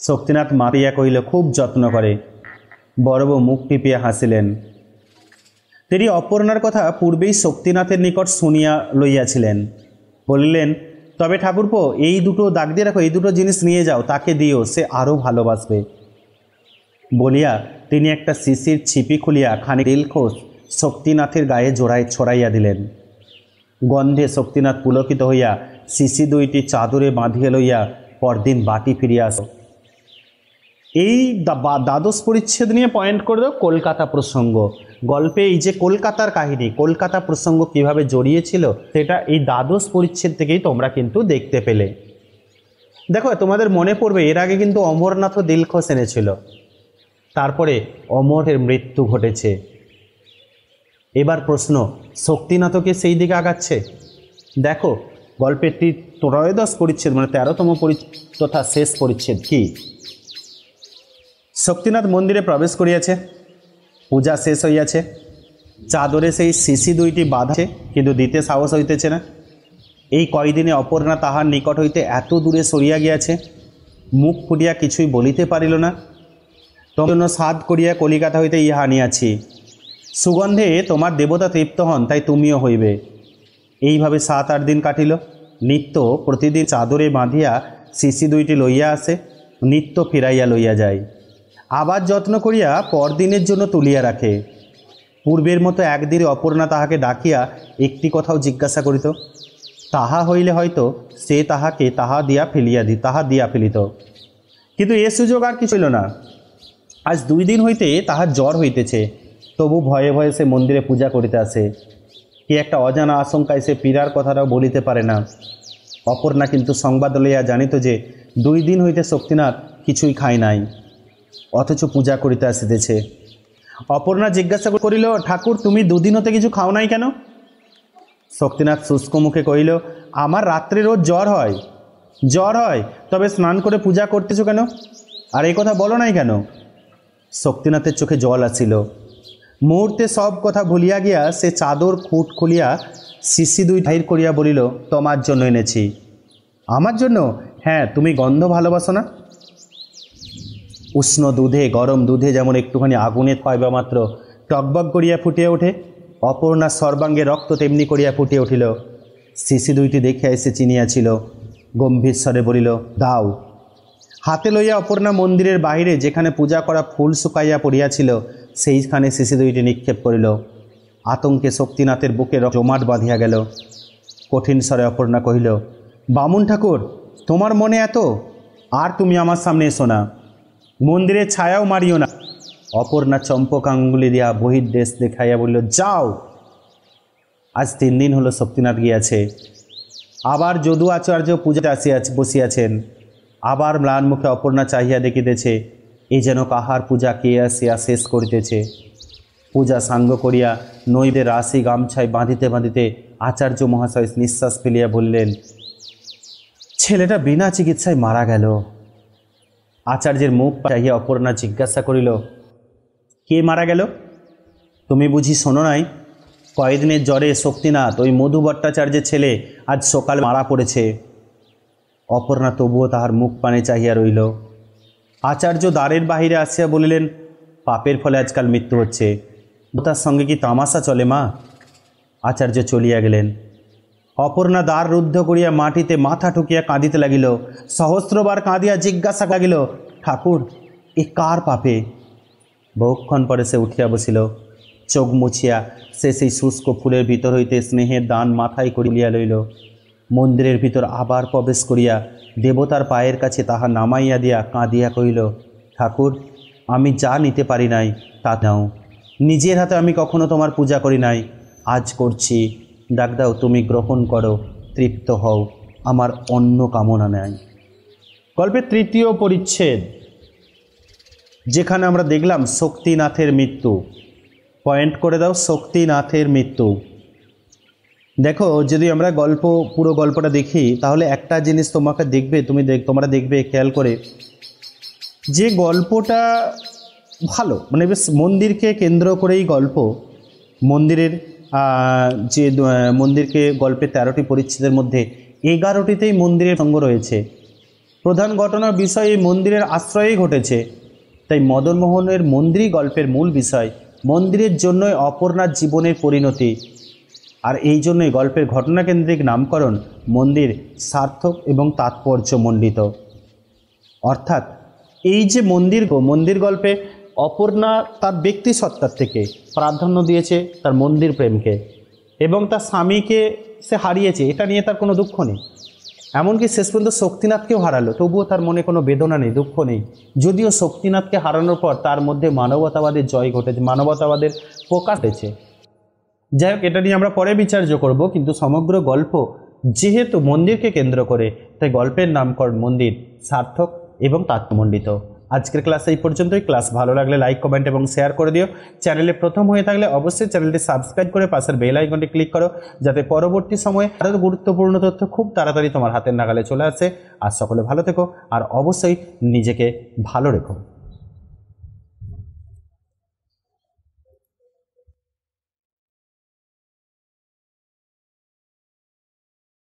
Speaker 1: শক্তিনাথ মারিয়া কহিল, খুব যত্ন করে। বড় বউ মুখ টিপিয়া হাসিলেন। তিনি অপর্ণার কথা পূর্বেই শক্তিনাথের নিকট শুনিয়া লইয়াছিলেন। বলিলেন, তবে ঠাকুরপো এই দুটো দাগ দিয়ে রাখো, এই দুটো জিনিস নিয়ে যাও, তাকে দিও, সে আরও ভালোবাসবে। বলিয়া তিনি একটা শিশির ছিপি খুলিয়া খানিক দিলখোশ শক্তিনাথের গায়ে জোড়ায় ছড়াইয়া দিলেন। গন্ধে শক্তিনাথ পুলকিত হইয়া শিশি দুইটি চাদরে বাঁধিয়া লইয়া পরদিন বাটি ফিরিয়া আস। এই দ্বাদশ পরিচ্ছেদ নিয়ে পয়েন্ট করে দাও কলকাতা প্রসঙ্গ। গল্পে এই যে কলকাতার কাহিনী, কলকাতা প্রসঙ্গ কিভাবে জড়িয়েছিল সেটা এই দ্বাদশ পরিচ্ছেদ থেকেই তোমরা কিন্তু দেখতে পেলে। দেখো, তোমাদের মনে পড়বে এর আগে কিন্তু অমরনাথও দিলখোশ এনেছিল, তারপরে অমরের মৃত্যু ঘটেছে। এবার প্রশ্ন, শক্তিনাথকে সেই দিকে আগাচ্ছে। দেখো, গল্পেরটি ত্রয়োদশ পরিচ্ছেদ মানে 13তম পরিচ্ছেদ তথা শেষ পরিচ্ছেদ কি? শক্তিনাথ মন্দিরে প্রবেশ করিয়াছে, পূজা শেষ হইয়াছে, চাদরে সেই শিশি দুইটি বাঁধাছে, কিন্তু দিতে সাহস হইতেছে না। এই কয়দিনে অপর্ণা তাহার নিকট হইতে এত দূরে সরিয়া গিয়াছে, মুখ ফুটিয়া কিছুই বলিতে পারিল না। তোমার জন্য সাধ করিয়া কলিকাতা হইতে ইহা আনিয়াছি, সুগন্ধে তোমার দেবতা তৃপ্ত হন, তাই তুমিও হইবে। এইভাবে 7-8 দিন কাটিল। নিত্য প্রতিদিন চাদরে বাঁধিয়া শিশি দুইটি লইয়া আসে, নিত্য ফিরাইয়া লইয়া যায়, আবার যত্ন করিয়া পরদিনের জন্য তুলিয়া রাখে। পূর্বের মতো একদিনে অপর্ণা তাহাকে ডাকিয়া একটি কথাও জিজ্ঞাসা করিত, তাহা হইলে হয়তো সে তাহাকে তাহা দিয়া ফেলিত, কিন্তু এ সুযোগ আর কিছু হইল না। আজ 2 দিন হইতে তাহার জ্বর হইতেছে, তবু ভয়ে ভয়ে সে মন্দিরে পূজা করিতে আসে। কি একটা অজানা আশঙ্কায় সে পীড়ার কথাটাও বলিতে পারে না। অপর্ণা কিন্তু সংবাদ লইয়া জানিত যে 2 দিন হইতে শক্তিনাথ কিছুই খায় নাই, অথচ পূজা করিতে আসিতেছে। অপর্ণা জিজ্ঞাসা করিল, ঠাকুর তুমি 2 দিন হতে কিছু খাও নাই কেন? শক্তিনাথ শুষ্ক মুখে কহিল, আমার রাত্রে রোজ জ্বর হয়, তবে স্নান করে পূজা করতেছো কেন? আর এই কথা বলো নাই কেন? শক্তিনাথের চোখে জল আসিল। মুহূর্তে সব কথা ভুলিয়া গিয়া সে চাদর খুঁট খুলিয়া শিশি দুই বাহির করিয়া বলিল, তোমার জন্য এনেছি। আমার জন্য? হ্যাঁ, তুমি গন্ধ ভালোবাসো না? উষ্ণ দুধে, গরম দুধে যেমন একটুখানি আগুনে পাইবা মাত্র টকবক করিয়া ফুটিয়া ওঠে, অপর্ণার সর্বাঙ্গে রক্ত তেমনি করিয়া ফুটিয়া উঠিল। শিশি দুইটি দেখিয়া এসে চিনিয়াছিল, গম্ভীর স্বরে বলিল, দাও। হাতে লইয়া অপর্ণা মন্দিরের বাহিরে যেখানে পূজা করা ফুল শুকাইয়া পড়িয়াছিল সেইখানে শিশি দুইটি নিক্ষেপ করিল। আতঙ্কে শক্তিনাথের বুকে জমাট বাঁধিয়া গেল। কঠিন স্বরে অপর্ণা কহিল, বামুন ঠাকুর, তোমার মনে এত? আর তুমি আমার সামনে এসো না, মন্দিরের ছায়াও মারিও না। অপর্ণা চম্পক আঙ্গুলি দিয়া বহির্দেশ দেখাইয়া বলিল, যাও। আজ 3 দিন হলো শক্তিনাথ গিয়াছে। আবার যদু আচার্য পূজাতে বসিয়াছেন। আবার ম্লান মুখে অপর্ণা চাহিয়া দেখিতেছে, এই যেন কাহার পূজা কে আসিয়া শেষ করিতেছে। পূজা সাঙ্গ করিয়া নৈবেদ্যের রাশি গামছায় বাঁধিতে বাঁধিতে আচার্য মহাশয় নিঃশ্বাস ফেলিয়া বললেন, ছেলেটা বিনা চিকিৎসায় মারা গেল। আচার্যের মুখ চাহিয়া অপর্ণা জিজ্ঞাসা করিল, কে মারা গেল? তুমি বুঝি শোনো নাই? কয়েকদিনের জ্বরে শক্তিনাথ, ওই মধু ভট্টাচার্যের ছেলে, আজ সকালে মারা পড়েছে। অপর্ণা তবুও তাহার মুখ পানে চাহিয়া রইল। আচার্য দ্বারের বাহিরে আসিয়া বলিলেন, পাপের ফলে আজকাল মৃত্যু হচ্ছে, তার সঙ্গে কি তামাশা চলে মা? আচার্য চলিয়া গেলেন। অপর্ণা দ্বার রুদ্ধ করিয়া মাটিতে মাথা ঠুকিয়া কাঁদিতে লাগিল। সহস্রবার কাঁদিয়া জিজ্ঞাসা লাগিল, ঠাকুর এ কার পাপে? বহুক্ষণ পরে সে উঠিয়া বসিল। চোখ মুছিয়া সে সেই শুষ্ক ফুলের ভিতর হইতে স্নেহের দান মাথায় করিয়া লইল। মন্দিরের ভিতর আবার প্রবেশ করিয়া দেবতার পায়ের কাছে তাহা নামাইয়া দিয়া কাঁদিয়া কহিল, ঠাকুর, আমি যা নিতে পারি নাই তা নাও। নিজের হাতে আমি কখনো তোমার পূজা করি নাই, আজ করছি, ডাক দাও, তুমি গ্রহণ করো, তৃপ্ত হও, আমার অন্য কামনা নাই। গল্পের তৃতীয় পরিচ্ছেদ, যেখানে আমরা দেখলাম শক্তিনাথের মৃত্যু। পয়েন্ট করে দাও, শক্তিনাথের মৃত্যু। দেখো, যদি আমরা পুরো গল্পটা দেখি তাহলে একটা জিনিস তোমরা দেখবে খেয়াল করে, যে গল্পটা ভালো, মানে বেশ মন্দিরকে কেন্দ্র করেই গল্প। মন্দিরকে গল্পের 13টি পরিচ্ছেদের মধ্যে 11টিতেই মন্দিরের সঙ্গ রয়েছে। প্রধান ঘটনার বিষয় এই মন্দিরের আশ্রয়েই ঘটেছে। তাই মদনমোহনের মন্দিরই গল্পের মূল বিষয়। মন্দিরের জন্যই অপর্ণার জীবনের পরিণতি, আর এই জন্যই গল্পের ঘটনাকেন্দ্রিক নামকরণ মন্দির সার্থক এবং তাৎপর্যমণ্ডিত। অর্থাৎ এই যে মন্দির গল্পে অপর্ণা তার ব্যক্তি সত্তার থেকে প্রাধান্য দিয়েছে তার মন্দির প্রেমকে, এবং তার স্বামীকে সে হারিয়েছে, এটা নিয়ে তার কোনো দুঃখ নেই। এমনকি শেষ পর্যন্ত শক্তিনাথকেও হারালো, তবুও তার মনে কোনো বেদনা নেই, দুঃখ নেই। যদিও শক্তিনাথকে হারানোর পর তার মধ্যে মানবতাবাদের জয় ঘটেছে, মানবতাবাদের প্রকাশ হয়েছে। যাই হোক, এটা নিয়ে আমরা পরে বিচার্য করব, কিন্তু সমগ্র গল্প যেহেতু মন্দিরকে কেন্দ্র করে, তাই গল্পের নামকরণ মন্দির সার্থক এবং তাৎপর্যমণ্ডিত। আজকের ক্লাস এই পর্যন্তই। ক্লাস ভালো লাগলে লাইক, কমেন্ট এবং শেয়ার করে দিও। চ্যানেলে প্রথম হয়ে থাকলে অবশ্যই চ্যানেলটি সাবস্ক্রাইব করে পাশের বেল আইকনটি ক্লিক করো, যাতে পরবর্তী সময়ে আরও গুরুত্বপূর্ণ তথ্য খুব তাড়াতাড়ি তোমার হাতের নাগালে চলে আসে। আর সকলে ভালো থেকো, আর অবশ্যই নিজেকে ভালো রেখো।